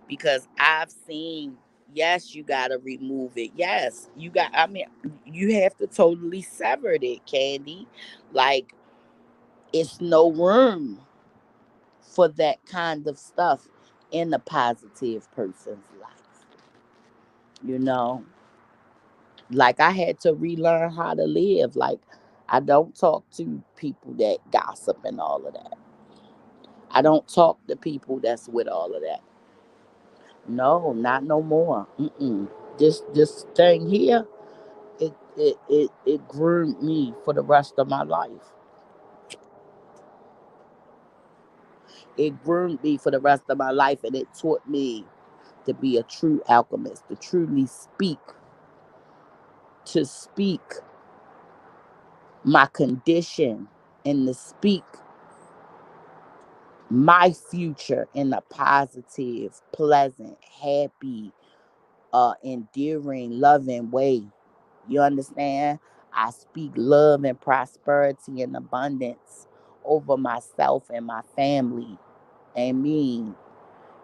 Because I've seen, yes, you got to remove it. Yes, you have to totally sever it, Candy. Like, it's no room for that kind of stuff in a positive person's life. You know, like, I had to relearn how to live. Like, I don't talk to people that gossip and all of that. I don't talk to people that's with all of that. No, not no more. Mm-mm. This thing here, it groomed me for the rest of my life. It groomed me for the rest of my life, and it taught me to be a true alchemist, to truly speak my condition, and to speak my future in a positive, pleasant, happy, endearing, loving way. You understand? I speak love and prosperity and abundance over myself and my family and me.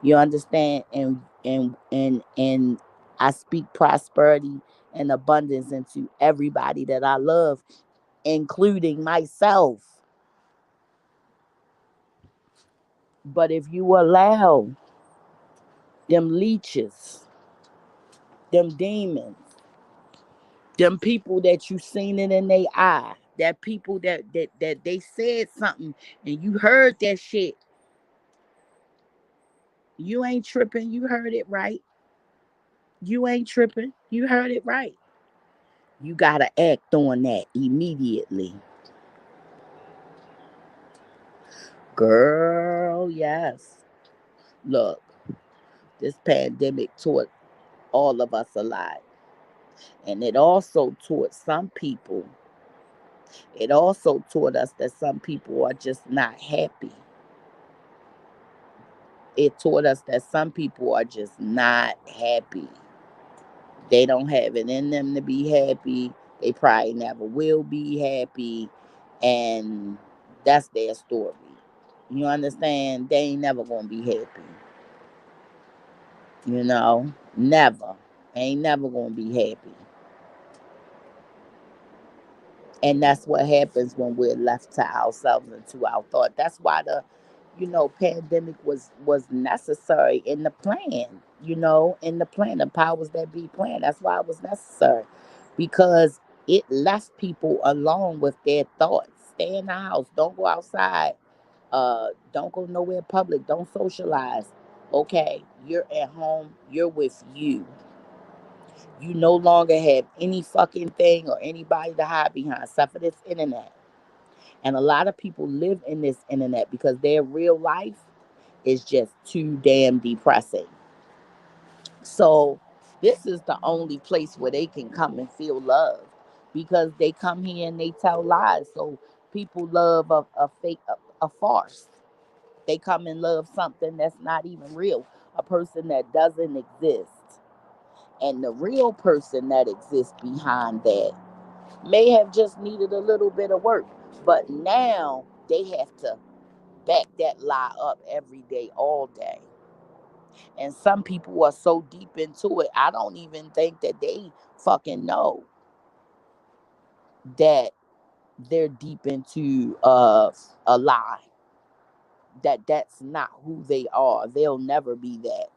You understand? And I speak prosperity and abundance into everybody that I love, including myself. But if you allow them leeches, them demons, them people that you seen it in their eye, that people that they said something and you heard that shit, you ain't tripping. You heard it right. You ain't tripping. You heard it right. You gotta act on that immediately. Girl, yes. Look, this pandemic taught all of us a lot. And it also taught some people, it also taught us that some people are just not happy. It taught us that some people are just not happy. They don't have it in them to be happy. They probably never will be happy. And that's their story. You understand? They ain't never gonna be happy. Never. Ain't never gonna be happy. And that's what happens when we're left to ourselves and to our thought. That's why the pandemic was necessary in the plan. In the plan, the powers that be plan. That's why it was necessary, because it left people alone with their thoughts. Stay in the house. Don't go outside. Don't go nowhere public. Don't socialize. Okay, you're at home. You're with you. You no longer have any fucking thing or anybody to hide behind, except for this internet. And a lot of people live in this internet because their real life is just too damn depressing. So this is the only place where they can come and feel love, because they come here and they tell lies. So people love a fake, a farce. They come and love something that's not even real, a person that doesn't exist. And the real person that exists behind that may have just needed a little bit of work, but now they have to back that lie up every day, all day. And some people are so deep into it, I don't even think that they fucking know that they're deep into a lie. That's not who they are. They'll never be that.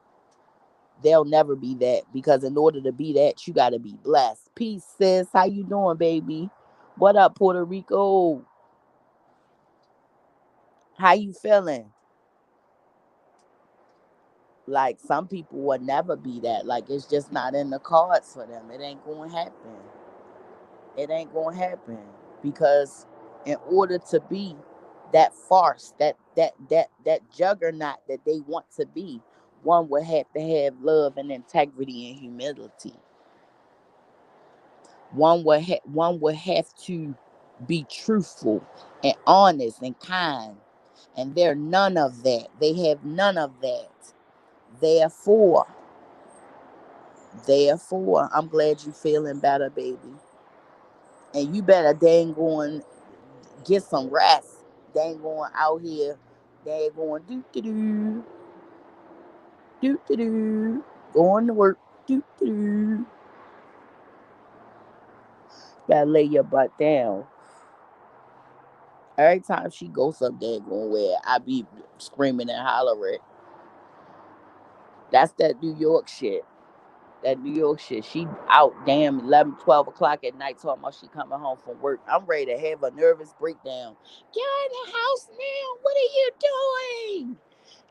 They'll never be that, because in order to be that, you got to be blessed. Peace, sis. How you doing, baby? What up, Puerto Rico? How you feeling? Like, some people will never be that. Like, it's just not in the cards for them. It ain't gonna happen. It ain't gonna happen, because in order to be that farce, that juggernaut that they want to be, one would have to have love and integrity and humility. One would have to be truthful and honest and kind, and they're none of that. They have none of that. Therefore, I'm glad you feeling better, baby. And you better dang going get some rest. They ain't going out here. They ain't going do, going to work, do. Gotta lay your butt down. Every time she goes some daggone where, I be screaming and hollering. That's that New York shit. That New York shit. She out damn 11, 12 o'clock at night talking about she coming home from work. I'm ready to have a nervous breakdown. Get in the house now. What are you doing?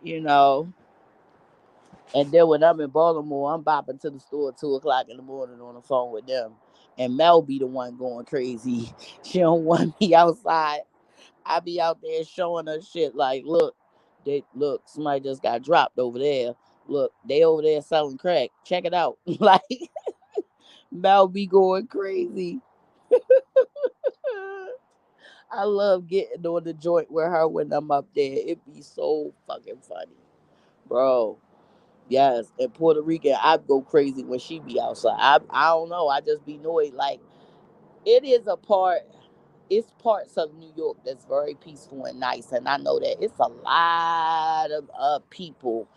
You know. And then when I'm in Baltimore, I'm bopping to the store at 2 o'clock in the morning on the phone with them. And Mel be the one going crazy. She don't want me outside. I be out there showing her shit like, look, somebody just got dropped over there. Look, they over there selling crack. Check it out. Like, Mel be going crazy. I love getting on the joint with her when I'm up there. It be so fucking funny, bro. Yes, in Puerto Rican, I go crazy when she be outside. I don't know. I just be annoyed. Like, it is a part. It's parts of New York that's very peaceful and nice, and I know that it's a lot of people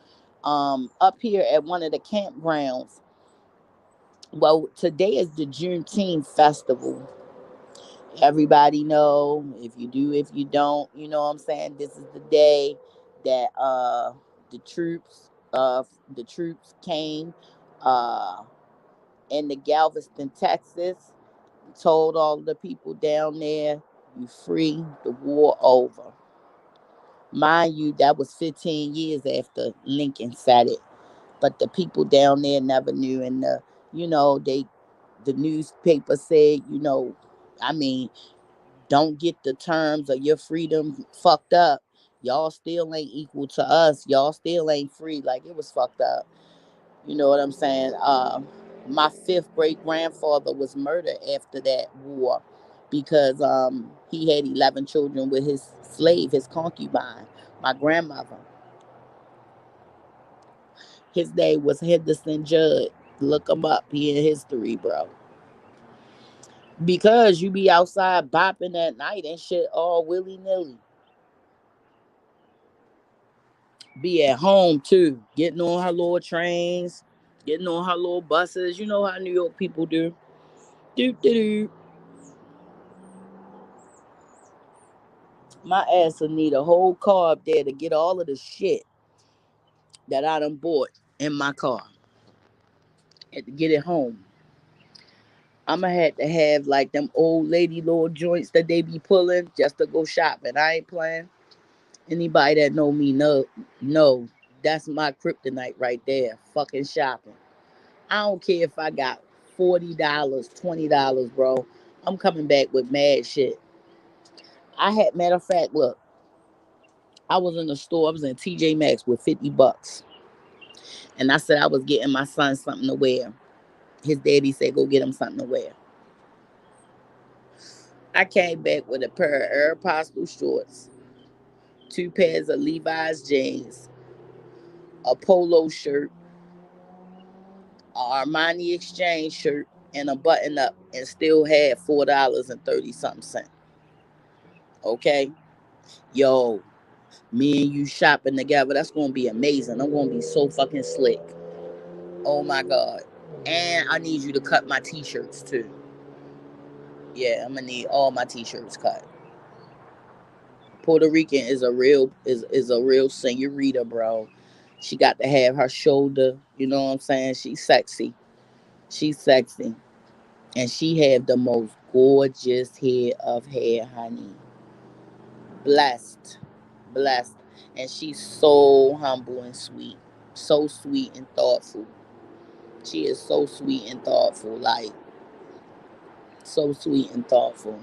up here at one of the campgrounds. Well, today is the Juneteenth festival. Everybody know, if you do, if you don't, you know what I'm saying. This is the day that the troops came uh in the Galveston, Texas, told all the people down there, you free, the war over. Mind you, that was 15 years after Lincoln said it, but the people down there never knew. And the newspaper said, I mean, don't get the terms of your freedom fucked up. Y'all still ain't equal to us. Y'all still ain't free. Like, it was fucked up. You know what I'm saying? My fifth great grandfather was murdered after that war, because he had 11 children with his slave, his concubine, my grandmother. His name was Henderson Judd. Look him up. He in history, bro. Because you be outside bopping at night and shit all willy nilly. Be at home too, getting on her little trains, getting on her little buses. You know how New York people do. Do do do. My ass will need a whole car up there to get all of the shit that I done bought in my car and to get it home. I'ma have to have like them old lady little joints that they be pulling just to go shopping. I ain't playing. Anybody that know me know that's my kryptonite right there. Fucking shopping. I don't care if I got $40, $20, bro. I'm coming back with mad shit. Matter of fact, look, I was in the store. I was in TJ Maxx with $50. And I said I was getting my son something to wear. His daddy said, go get him something to wear. I came back with a pair of Aeropostale shorts, two pairs of Levi's jeans, a polo shirt, a Armani Exchange shirt, and a button up, and still had $4 and 30 something cents. Okay? Yo. Me and you shopping together. That's gonna be amazing. I'm gonna be so fucking slick. Oh my god. And I need you to cut my t-shirts too. Yeah, I'm gonna need all my t-shirts cut. Puerto Rican is a real senorita, bro. She got to have her shoulder. You know what I'm saying? She's sexy. She's sexy, and she have the most gorgeous head of hair, honey. Blessed, blessed, and she's so humble and sweet, so sweet and thoughtful. She is so sweet and thoughtful, like so sweet and thoughtful.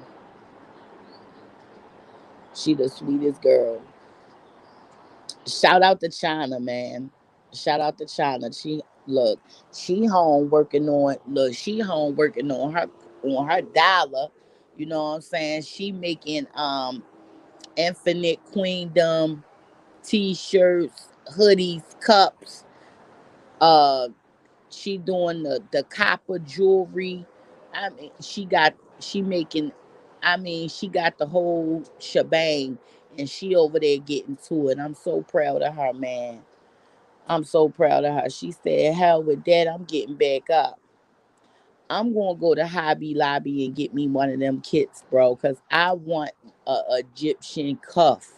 She the sweetest girl. Shout out to China, man. Shout out to China. Look, she home working on on her dollar. You know what I'm saying? She making infinite queendom t-shirts, hoodies, cups. Uh she doing the copper jewelry. I mean, she making she got the whole shebang, and she over there getting to it. I'm so proud of her, man. I'm so proud of her. She said, hell with that, I'm getting back up. I'm gonna go to Hobby Lobby and get me one of them kits, bro, because I want a Egyptian cuff.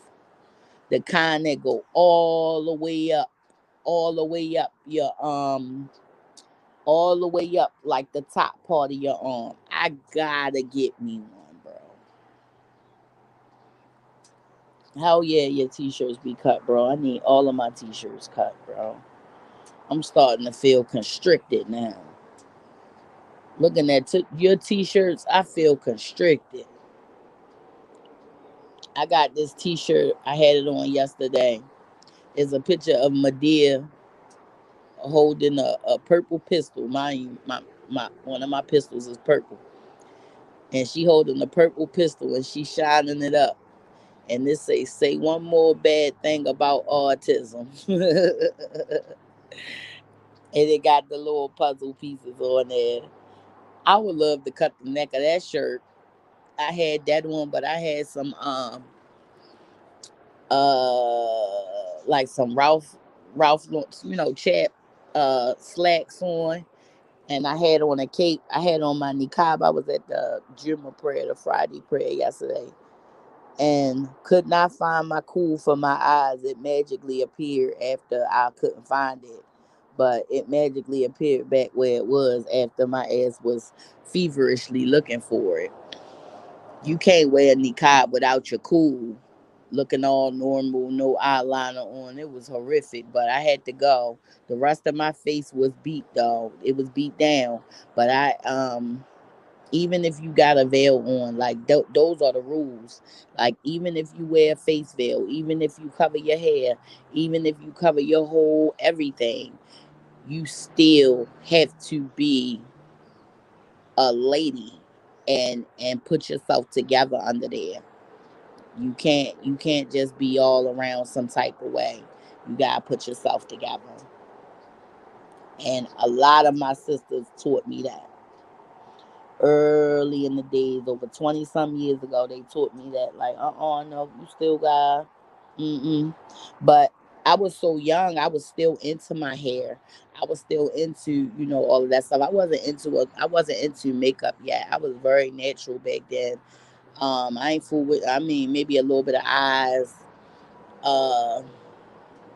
The kind that go all the way up your all the way up like the top part of your arm. I gotta get me one, bro. Hell yeah, your t-shirts be cut, bro. I need all of my t-shirts cut, bro. I'm starting to feel constricted now. Looking at your t-shirts, I feel constricted. I got this t-shirt. I had it on yesterday. It's a picture of Medea holding a purple pistol. My one of my pistols is purple, and she holding a purple pistol and she shining it up. And this say one more bad thing about autism, and it got the little puzzle pieces on there. I would love to cut the neck of that shirt. I had that one, but I had some like some Ralph chap slacks on, and I had on a cape. I had on my niqab. I was at the Juma prayer, the Friday prayer yesterday, and could not find my cool for my eyes. It magically appeared after I couldn't find it, but it magically appeared back where it was after my ass was feverishly looking for it. You can't wear a niqab without your cool, looking all normal, no eyeliner on. It was horrific, but I had to go. The rest of my face was beat though. It was beat down, but I even if you got a veil on, like those are the rules. Like even if you wear a face veil, even if you cover your hair, even if you cover your whole everything, you still have to be a lady and put yourself together under there. You can't just be all around some type of way. You gotta put yourself together. And a lot of my sisters taught me that early in the days, over 20 some years ago. They taught me that, like, no, you still got, mm-mm. But I was so young, I was still into my hair. I was still into, all of that stuff. I wasn't into makeup yet. I was very natural back then. I ain't fool with, maybe a little bit of eyes. Uh,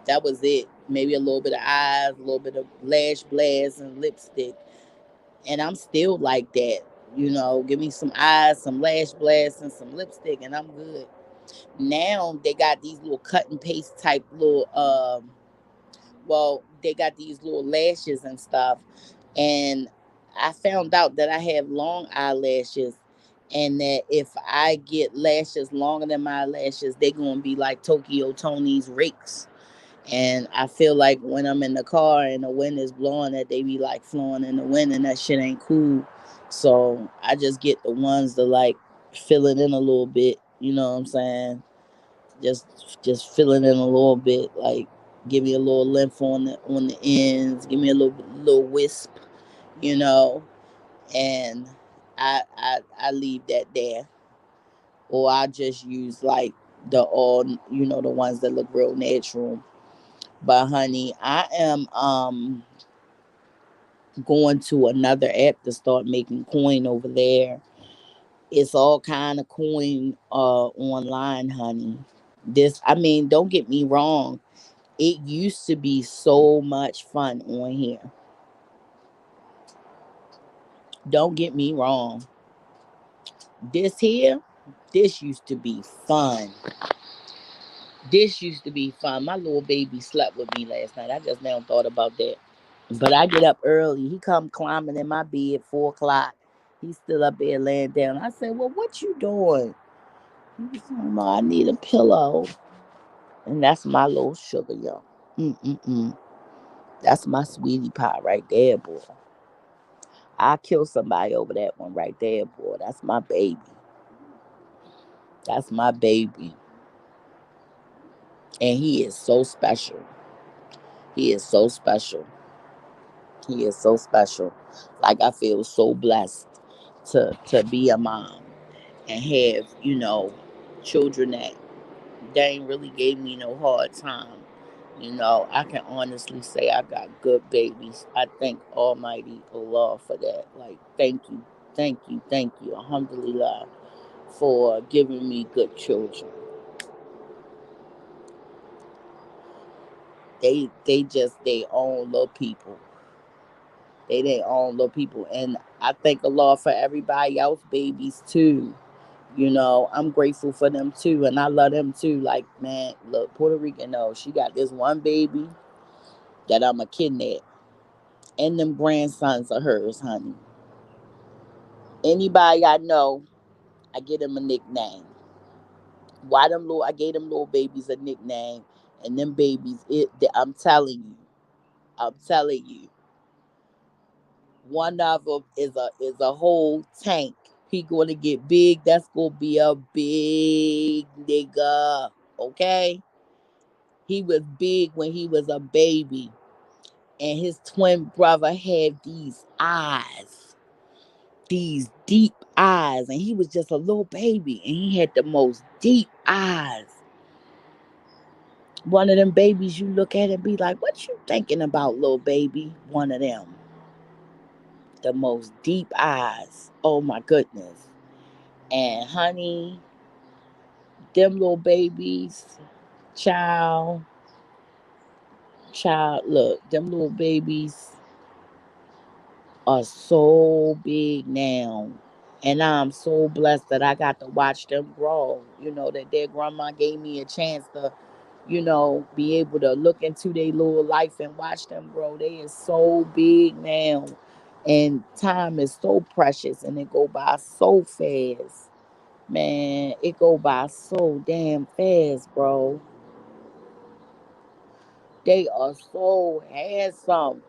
that was it. Maybe a little bit of eyes, a little bit of lash blast and lipstick. And I'm still like that. Give me some eyes, some lash blasts, and some lipstick, and I'm good. Now they got these little cut and paste type little, they got these little lashes and stuff. And I found out that I have long eyelashes, and that if I get lashes longer than my lashes, they're going to be like Tokyo Tony's rakes. And I feel like when I'm in the car and the wind is blowing, that they be like flowing in the wind, and that shit ain't cool. So I just get the ones that like fill it in a little bit. You know what I'm saying? Just fill it in a little bit, like give me a little length on the ends, give me a little wisp, you know, and I leave that there, or I just use like The all, the ones that look real natural. But honey, I am going to another app to start making coin over there. It's all kind of coin online, honey. I mean, don't get me wrong. It used to be so much fun on here. Don't get me wrong. This here, this used to be fun. This used to be fun. My little baby slept with me last night. I just now thought about that. But I get up early. He come climbing in my bed 4 o'clock. He's still up there laying down. I said, "Well, what you doing?" He said, "Mama, I need a pillow." And that's my little sugar, yo. Mm-mm-mm. That's my sweetie pie right there, boy. I kill somebody over that one right there, boy. That's my baby. That's my baby. And he is so special. He is so special. He is so special. Like I feel so blessed to be a mom and have, children that they ain't really gave me no hard time. I can honestly say I got good babies. I thank Almighty Allah for that. Like, thank you, alhamdulillah, for giving me good children. They just they own little people. They own little people. And I thank Allah for everybody else babies too. I'm grateful for them too, and I love them too. Like, man, look, Puerto Rican knows she got this one baby that I'm a kidnap, and them grandsons of hers, honey. Anybody I know, I get them a nickname. Why them little? I gave them little babies a nickname, and them babies, I'm telling you, one of them is a whole tank. He gonna get big. That's gonna be a big nigga. Okay. He was big when he was a baby. And his twin brother had these deep eyes. And he was just a little baby. And he had the most deep eyes. One of them babies you look at and be like, what you thinking about, little baby? One of them. The most deep eyes. Oh my goodness. And honey, them little babies, child, look, them little babies are so big now. And I'm so blessed that I got to watch them grow. That their grandma gave me a chance to, be able to look into their little life and watch them grow. They is so big now. And time is so precious and it go by so fast. Man, it go by so damn fast, bro. They are so handsome.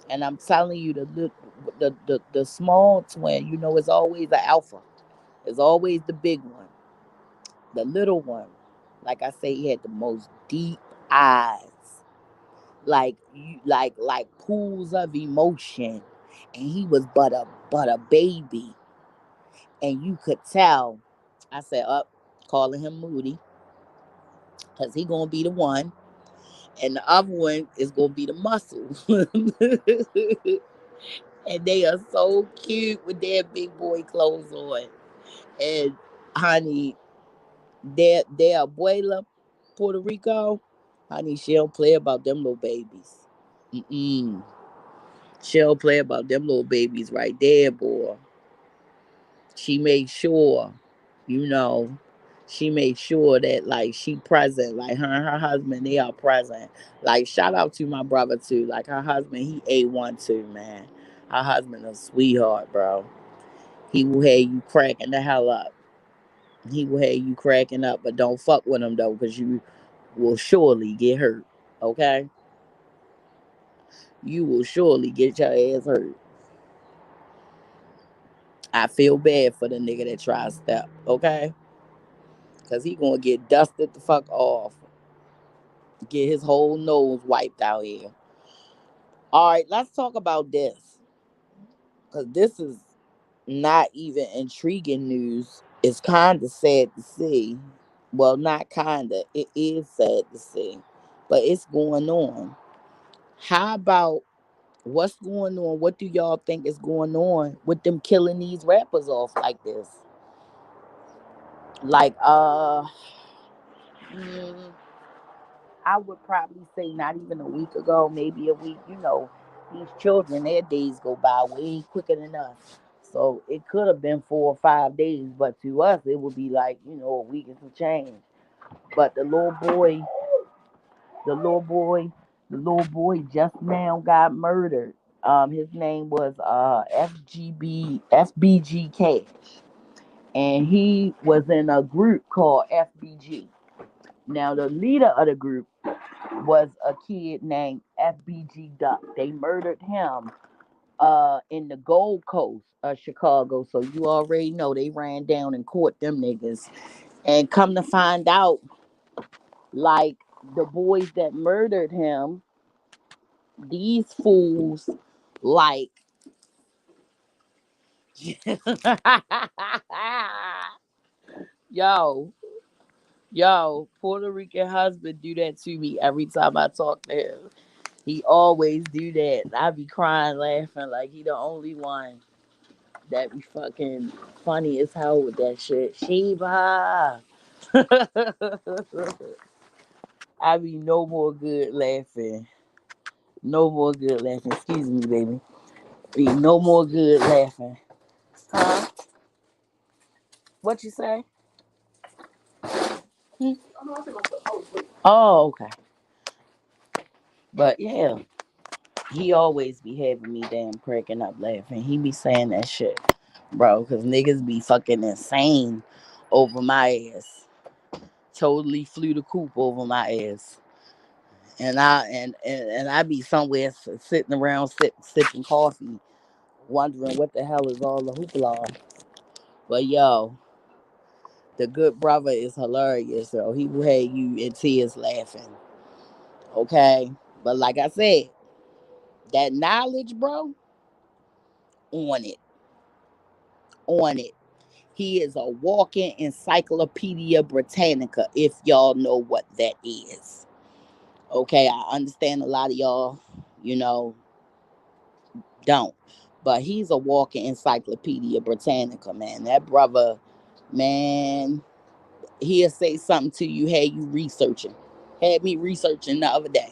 And I'm telling you, the small twin, is always the alpha. It's always the big one. The little one, like I say, he had the most deep eyes, like pools of emotion, and he was but a baby, and you could tell. I said, up, calling him Moody, cause he gonna be the one, and the other one is gonna be the muscle. And they are so cute with their big boy clothes on. And honey, their abuela, Puerto Rico, honey, she don't play about them little babies. Mm-mm. She don't play about them little babies right there, boy. She made sure, you know, she made sure that like she present, like her and her husband, they are present. Like shout out to my brother too. Like her husband, he A1 too, man. Her husband a sweetheart, bro. He will have you cracking the hell up. He will have you cracking up, but don't fuck with him though, because you will surely get hurt. Okay? You will surely get your ass hurt. I feel bad for the nigga that tries step, okay? Because he gonna get dusted the fuck off. Get his whole nose wiped out here. All right, let's talk about this. Because this is not even intriguing news. It's kind of sad to see. Well, not kind of. It is sad to see, but it's going on. How about what's going on? What do y'all think is going on with them killing these rappers off like this? Like, mm, I would probably say not even a week ago, maybe a week. These children, their days go by way quicker than us. So it could have been 4 or 5 days, but to us, it would be like, a week and some change. But the little boy, the little boy just now got murdered. His name was FBG Cash, and he was in a group called FBG. Now the leader of the group was a kid named FBG Duck. They murdered him in the Gold Coast of Chicago. So you already know they ran down and caught them niggas. And come to find out, like the boys that murdered him, these fools, like, yo, Puerto Rican husband do that to me every time I talk to him. He always do that. I be crying, laughing like he the only one that be fucking funny as hell with that shit. Sheba. I be no more good laughing. No more good laughing. Excuse me, baby. Be no more good laughing. Huh? What you say? Hmm? Oh, okay. But yeah, he always be having me damn cracking up laughing. He be saying that shit, bro, because niggas be fucking insane over my ass. Totally flew the coop over my ass. And I be somewhere sitting around sipping coffee, wondering what the hell is all the hoopla. But yo, the good brother is hilarious, so he will have you in tears laughing. Okay, but like I said, that knowledge, bro, on it, on it. He is a walking encyclopedia Britannica, if y'all know what that is. Okay, I understand a lot of y'all, you know, don't. But he's a walking encyclopedia Britannica, man. That brother, man, he'll say something to you, had you researching. Had me researching the other day.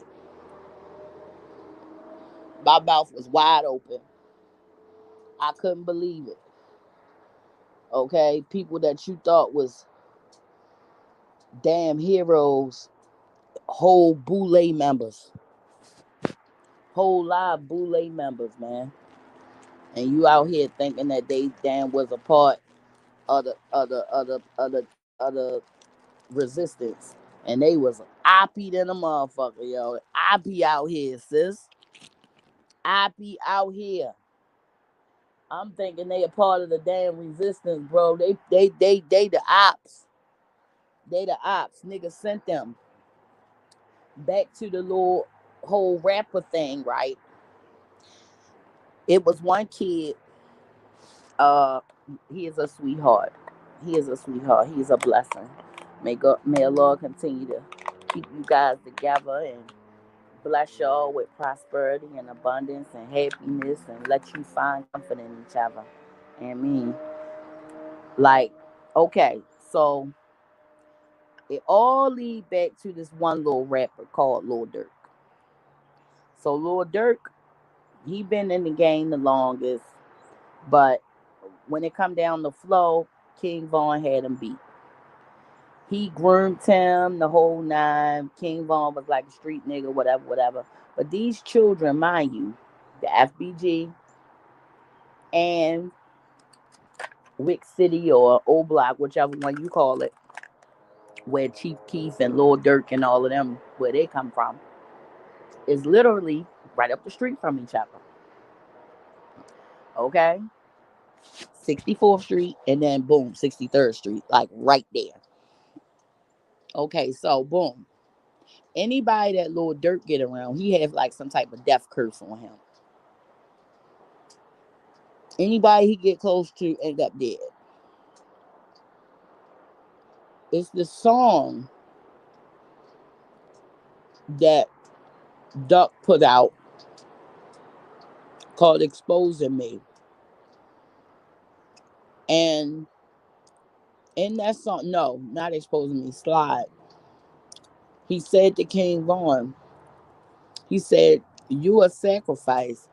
My mouth was wide open. I couldn't believe it. Okay, people that you thought was damn heroes, whole Boule members, whole live Boule members, man. And you out here thinking that they damn was a part of the resistance. And they was IP than a motherfucker, yo. IP out here, sis. IP out here. I'm thinking they a part of the damn resistance, bro. They the ops. They the ops. Niggas sent them back to the little whole rapper thing, right? It was one kid. Uh, he is a sweetheart. He is a sweetheart. He is a blessing. May Allah continue to keep you guys together and bless y'all with prosperity and abundance and happiness and let you find comfort in each other. And me, like, okay, so it all lead back to this one little rapper called Lil Durk. So Lil Durk, he been in the game the longest, but when it come down the flow, King Von had him beat. He groomed him the whole nine. King Von was like a street nigga, whatever, whatever. But these children, mind you, the FBG and Wick City or Old Block, whichever one you call it, where Chief Keef and Lil Durk and all of them, where they come from, is literally right up the street from each other. Okay? 64th Street and then boom, 63rd Street, like right there. Okay, so boom. Anybody that Lil Durk get around, he have like some type of death curse on him. Anybody he get close to end up dead. It's the song that Duck put out called Exposing Me. And in that song, no, not Exposing Me, Slide. He said to King Vaughn, he said, "You a sacrifice.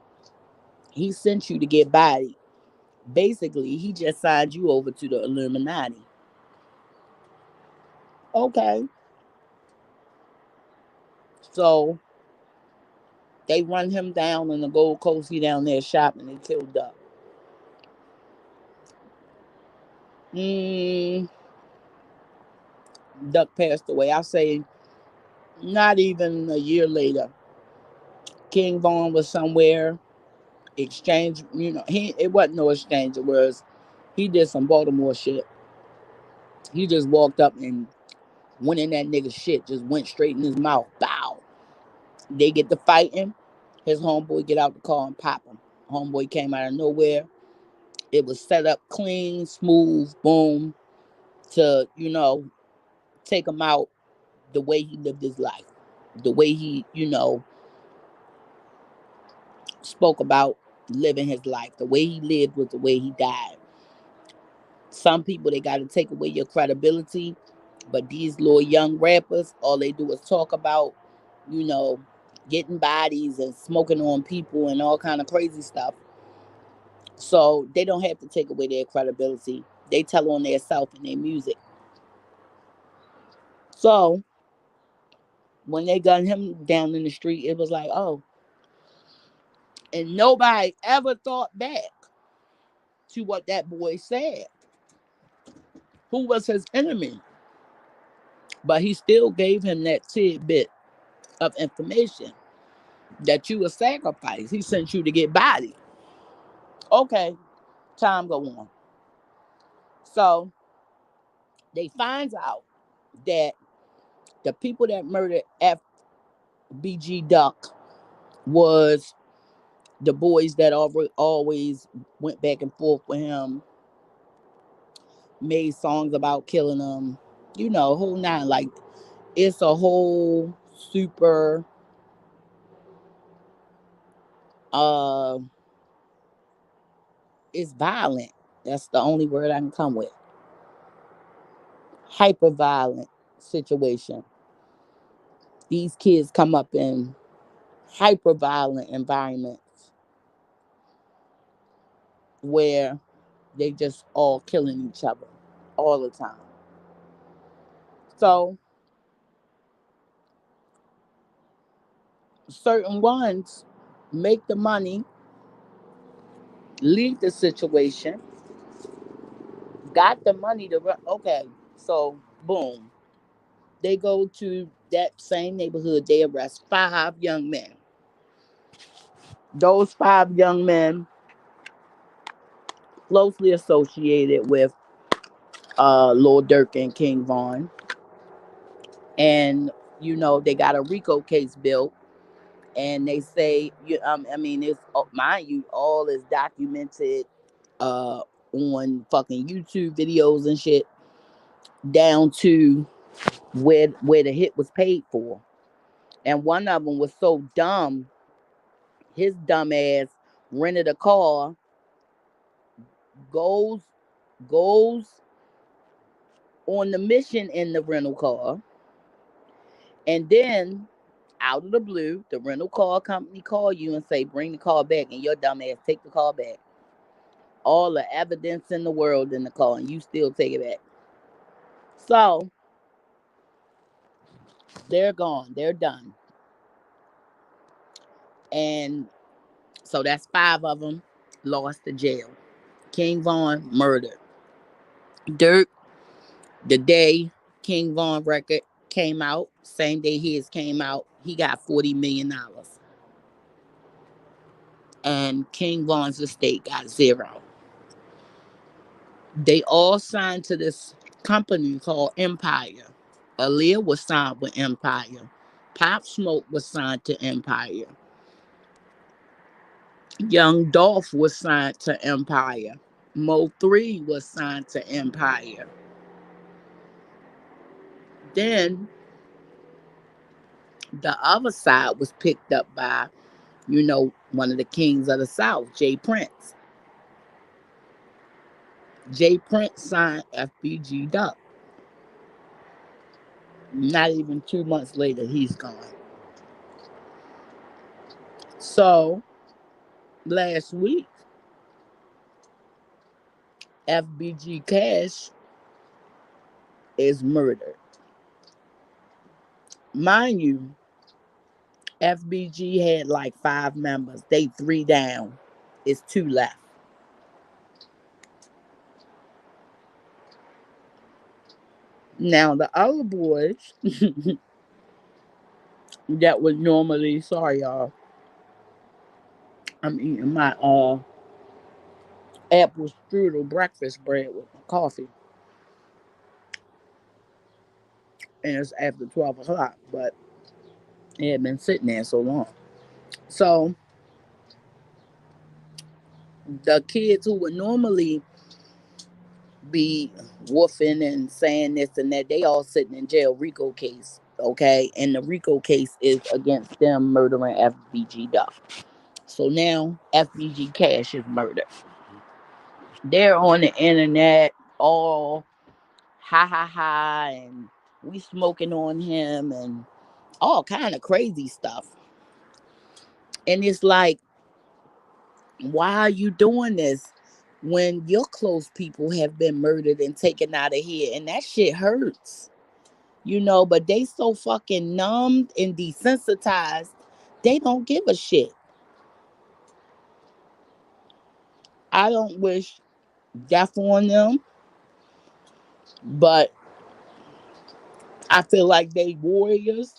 He sent you to get bodied. Basically, he just signed you over to the Illuminati." Okay. So they run him down in the Gold Coast. He down there shopping. They killed Duck. Mm, Duck passed away. I say not even a year later. King Vaughn was somewhere. Exchange, it wasn't no exchange. It was he did some Baltimore shit. He just walked up and went in that nigga's shit. Just went straight in his mouth. Bow. They get to fighting. His homeboy get out the car and pop him. Homeboy came out of nowhere. It was set up clean, smooth, boom, to, take him out the way he lived his life. The way he, spoke about living his life. The way he lived was the way he died. Some people, they got to take away your credibility. But these little young rappers, all they do is talk about, you know, getting bodies and smoking on people and all kind of crazy stuff. So they don't have to take away their credibility. They tell on their self and their music. So when they got him down in the street, it was like, oh, and nobody ever thought back to what that boy said, who was his enemy. But he still gave him that tidbit of information that you a sacrifice. He sent you to get bodied. Okay, time go on. So they finds out that the people that murdered FBG Duck was the boys that always went back and forth with him, made songs about killing him, whole nine. Like, it's a whole super uh it's violent. That's the only word I can come with. Hyper violent situation. These kids come up in hyper violent environments where they just all killing each other all the time. So certain ones make the money, leave the situation, got the money to run. Okay, so boom. They go to that same neighborhood, they arrest 5 young men. Those 5 young men closely associated with Lil Durk and King Von. And they got a RICO case built, and they say, I mean, it's, mind you, all is documented uh, on fucking YouTube videos and shit, down to where the hit was paid for. And one of them was so dumb, his dumb ass rented a car, goes goes on the mission in the rental car, and then out of the blue, the rental car company call you and say, bring the car back, and your dumb ass take the car back. All the evidence in the world in the car, and you still take it back. So they're gone. They're done. And so that's 5 of them lost to jail. King Von murdered. Dirk, the day King Von record came out, same day his came out, he got $40 million. And King Von's estate got 0. They all signed to this company called Empire. Aaliyah was signed with Empire. Pop Smoke was signed to Empire. Young Dolph was signed to Empire. Mo 3 was signed to Empire. Then the other side was picked up by, one of the kings of the South, Jay Prince. Jay Prince signed FBG Duck. Not even 2 months later, he's gone. So last week, FBG Cash is murdered. Mind you, FBG had like 5 members. They 3 down. It's 2 left. Now the other boys that would normally, sorry y'all, I'm eating my apple strudel breakfast bread with my coffee. And it's after 12 o'clock, but it had been sitting there so long. So the kids who would normally be woofing and saying this and that, they all sitting in jail. RICO case, okay? And the RICO case is against them murdering FBG Duck. So now FBG Cash is murdered. They're on the internet all ha ha ha, and we smoking on him and all kind of crazy stuff. And it's like, why are you doing this when your close people have been murdered and taken out of here? And that shit hurts, but they so fucking numbed and desensitized, they don't give a shit. I don't wish death on them, but I feel like they warriors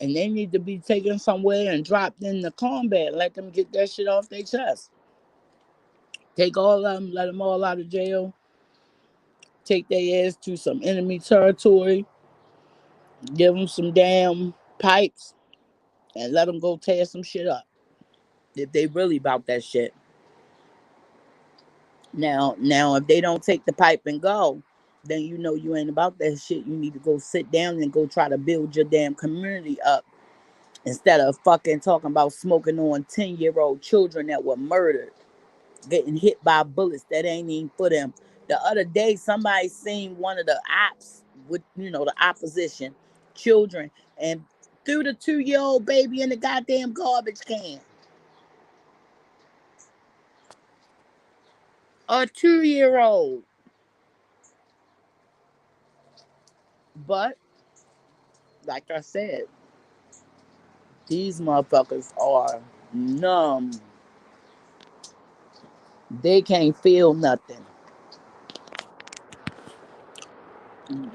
and they need to be taken somewhere and dropped into combat. Let them get that shit off their chest. Take all of them, let them all out of jail, take their ass to some enemy territory, give them some damn pipes, and let them go tear some shit up if they really about that shit. Now, if they don't take the pipe and go, then you ain't about that shit. You need to go sit down and go try to build your damn community up instead of fucking talking about smoking on 10-year-old children that were murdered, getting hit by bullets that ain't even for them. The other day, somebody seen one of the ops with, the opposition children and threw the 2-year-old baby in the goddamn garbage can. A 2-year-old. But, like I said, these motherfuckers are numb. They can't feel nothing.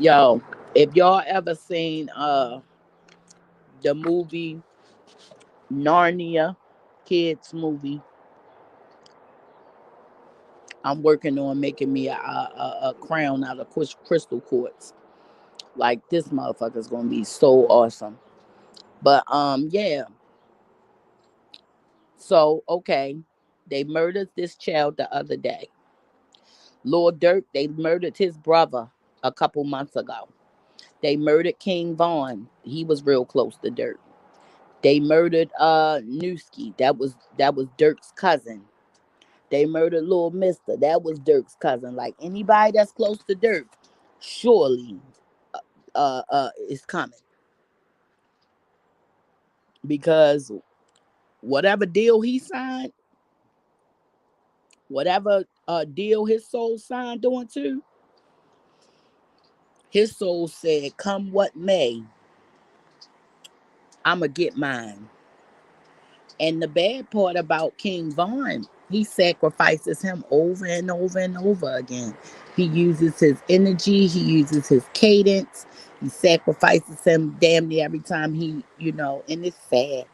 Yo, if y'all ever seen the movie Narnia, kids movie, I'm working on making me a crown out of crystal quartz. Like this motherfucker's gonna be so awesome. But yeah. So okay, they murdered this child the other day. Lord Dirk, they murdered his brother a couple months ago. They murdered King Vaughn. He was real close to Dirk. They murdered Newski. That was Dirk's cousin. They murdered Little Mister. That was Dirk's cousin. Like anybody that's close to Dirk, surely is coming. Because whatever deal he signed, whatever deal his soul signed on to, his soul said, come what may, I'ma get mine. And the bad part about King Vaughn, he sacrifices him over and over and over again. He uses his energy, he uses his cadence, he sacrifices him damn near every time and it's sad.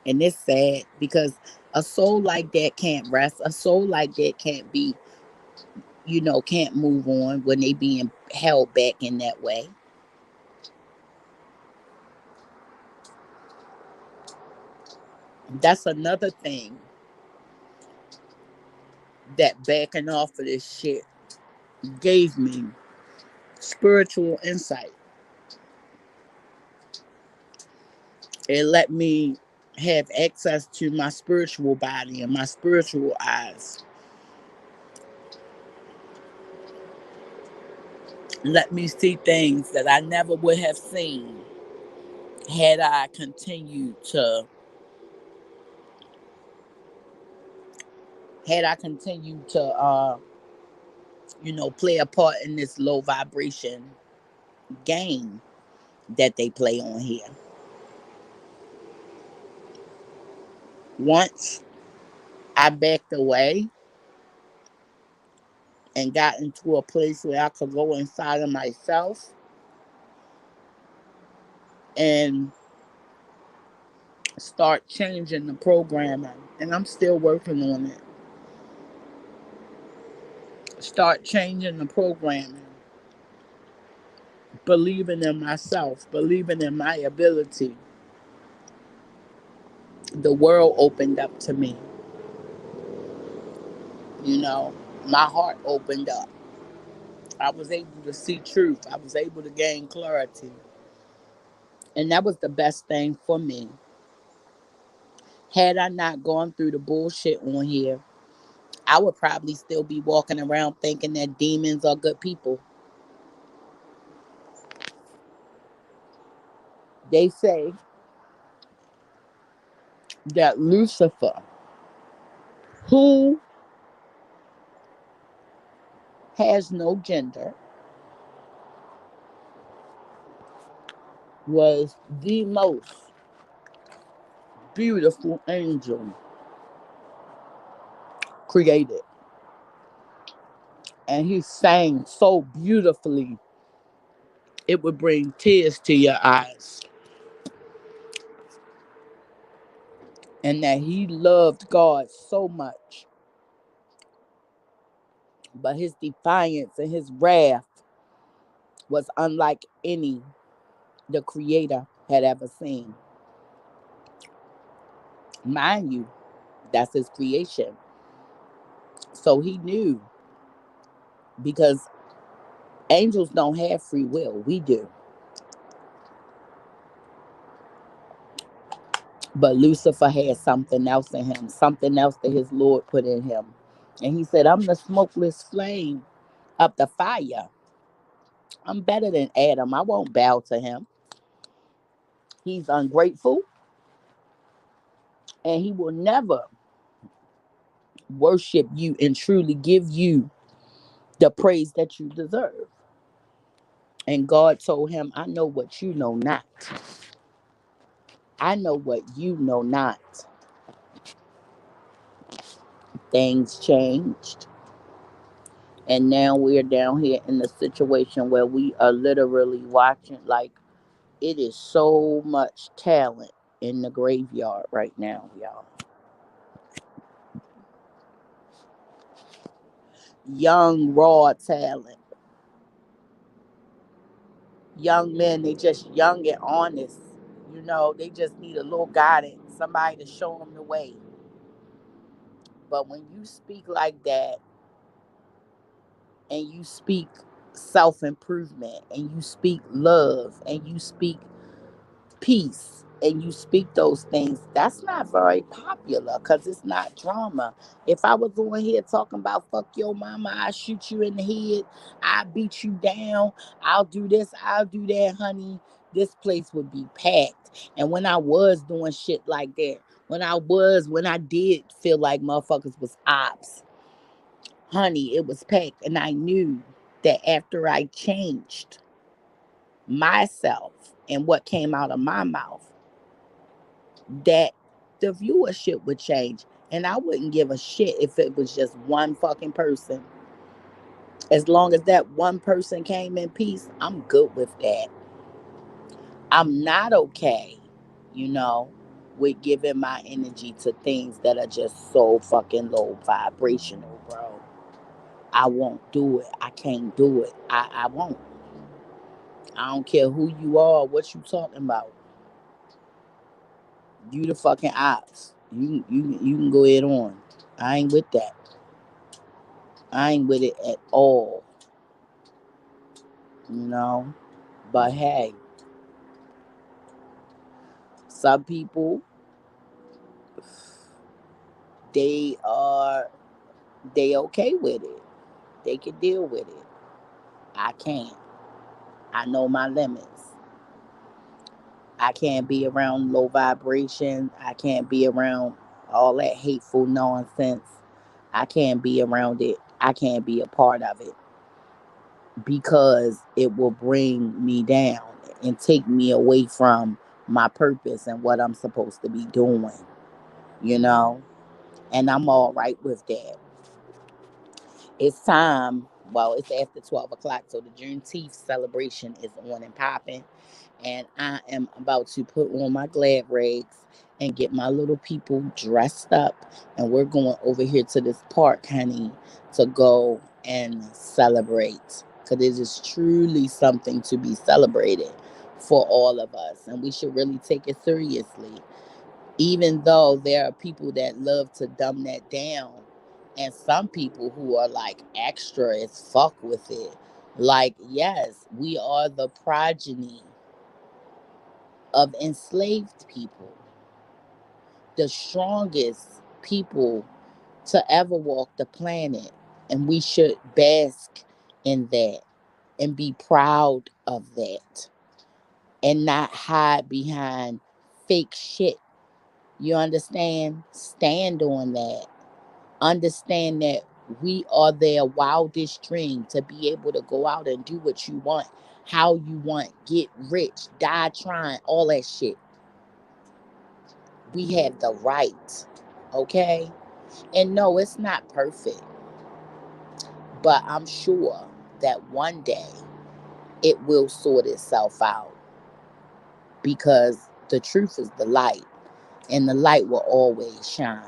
And it's sad because a soul like that can't rest. A soul like that can't be, can't move on when they being held back in that way. That's another thing that backing off of this shit gave me spiritual insight. It let me have access to my spiritual body and my spiritual eyes. Let me see things that I never would have seen had I continued to play a part in this low vibration game that they play on here. Once I backed away and got into a place where I could go inside of myself and start changing the programming. And I'm still working on it. Start changing the programming. Believing in myself, believing in my ability. The world opened up to me. My heart opened up. I was able to see truth. I was able to gain clarity. And that was the best thing for me. Had I not gone through the bullshit on here, I would probably still be walking around thinking that demons are good people. They say that Lucifer, who has no gender, was the most beautiful angel created. And he sang so beautifully, it would bring tears to your eyes. And that he loved God so much. But his defiance and his wrath was unlike any the Creator had ever seen. Mind you, that's his creation. So he knew, because angels don't have free will. We do. But Lucifer had something else in him, something else that his Lord put in him. And he said, I'm the smokeless flame of the fire. I'm better than Adam. I won't bow to him. He's ungrateful, and he will never worship you and truly give you the praise that you deserve. And God told him, I know what you know not. I know what you know not. Things changed. And now we're down here in the situation where we are literally watching, like, it is so much talent in the graveyard right now, y'all. Young, raw talent. Young men, they just young and honest. They just need a little guidance, somebody to show them the way. But when you speak like that, and you speak self improvement, and you speak love, and you speak peace, and you speak those things, that's not very popular because it's not drama. If I was on here talking about fuck your mama, I shoot you in the head, I beat you down, I'll do this, I'll do that, honey, this place would be packed. And when I was doing shit like that, when I did feel like motherfuckers was ops, honey, it was packed. And I knew that after I changed myself and what came out of my mouth, that the viewership would change. And I wouldn't give a shit if it was just one fucking person. As long as that one person came in peace, I'm good with that. I'm not okay, you know, with giving my energy to things that are just so fucking low vibrational, bro. I won't do it. I can't do it. I won't. I don't care who you are, what you talking about. You the fucking ops. You can go ahead on. I ain't with that. I ain't with it at all. you know. But hey, some people, they are they okay with it. They can deal with it. I can't. I know my limits. I can't be around low vibration. I can't be around all that hateful nonsense. I can't be around it. I can't be a part of it because it will bring me down and take me away from my purpose and what I'm supposed to be doing, you know? And I'm all right with that. It's time. Well, it's after 12 o'clock, so the Juneteenth celebration is on and popping. And I am about to put on my glad rags and get my little people dressed up. And we're going over here to this park, honey, to go and celebrate. Because it is truly something to be celebrated for all of us. And we should really take it seriously, even though there are people that love to dumb that down, and some people who are like extra as fuck with it. Like, yes, we are the progeny of enslaved people, the strongest people to ever walk the planet, and we should bask in that and be proud of that and not hide behind fake shit. You understand? Stand on that. Understand that we are their wildest dream to be able to go out and do what you want, how you want, get rich, die trying, all that shit. We have the right, okay? And no, it's not perfect, but I'm sure that one day it will sort itself out because the truth is the light, and the light will always shine.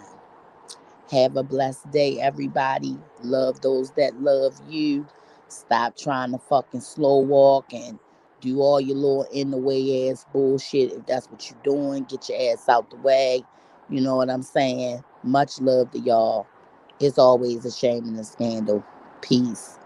Have a blessed day, everybody. Love those that love you. Stop trying to fucking slow walk and do all your little in the way ass bullshit. If that's what you're doing, get your ass out the way. You know what I'm saying? Much love to y'all. It's always a shame and a scandal. Peace.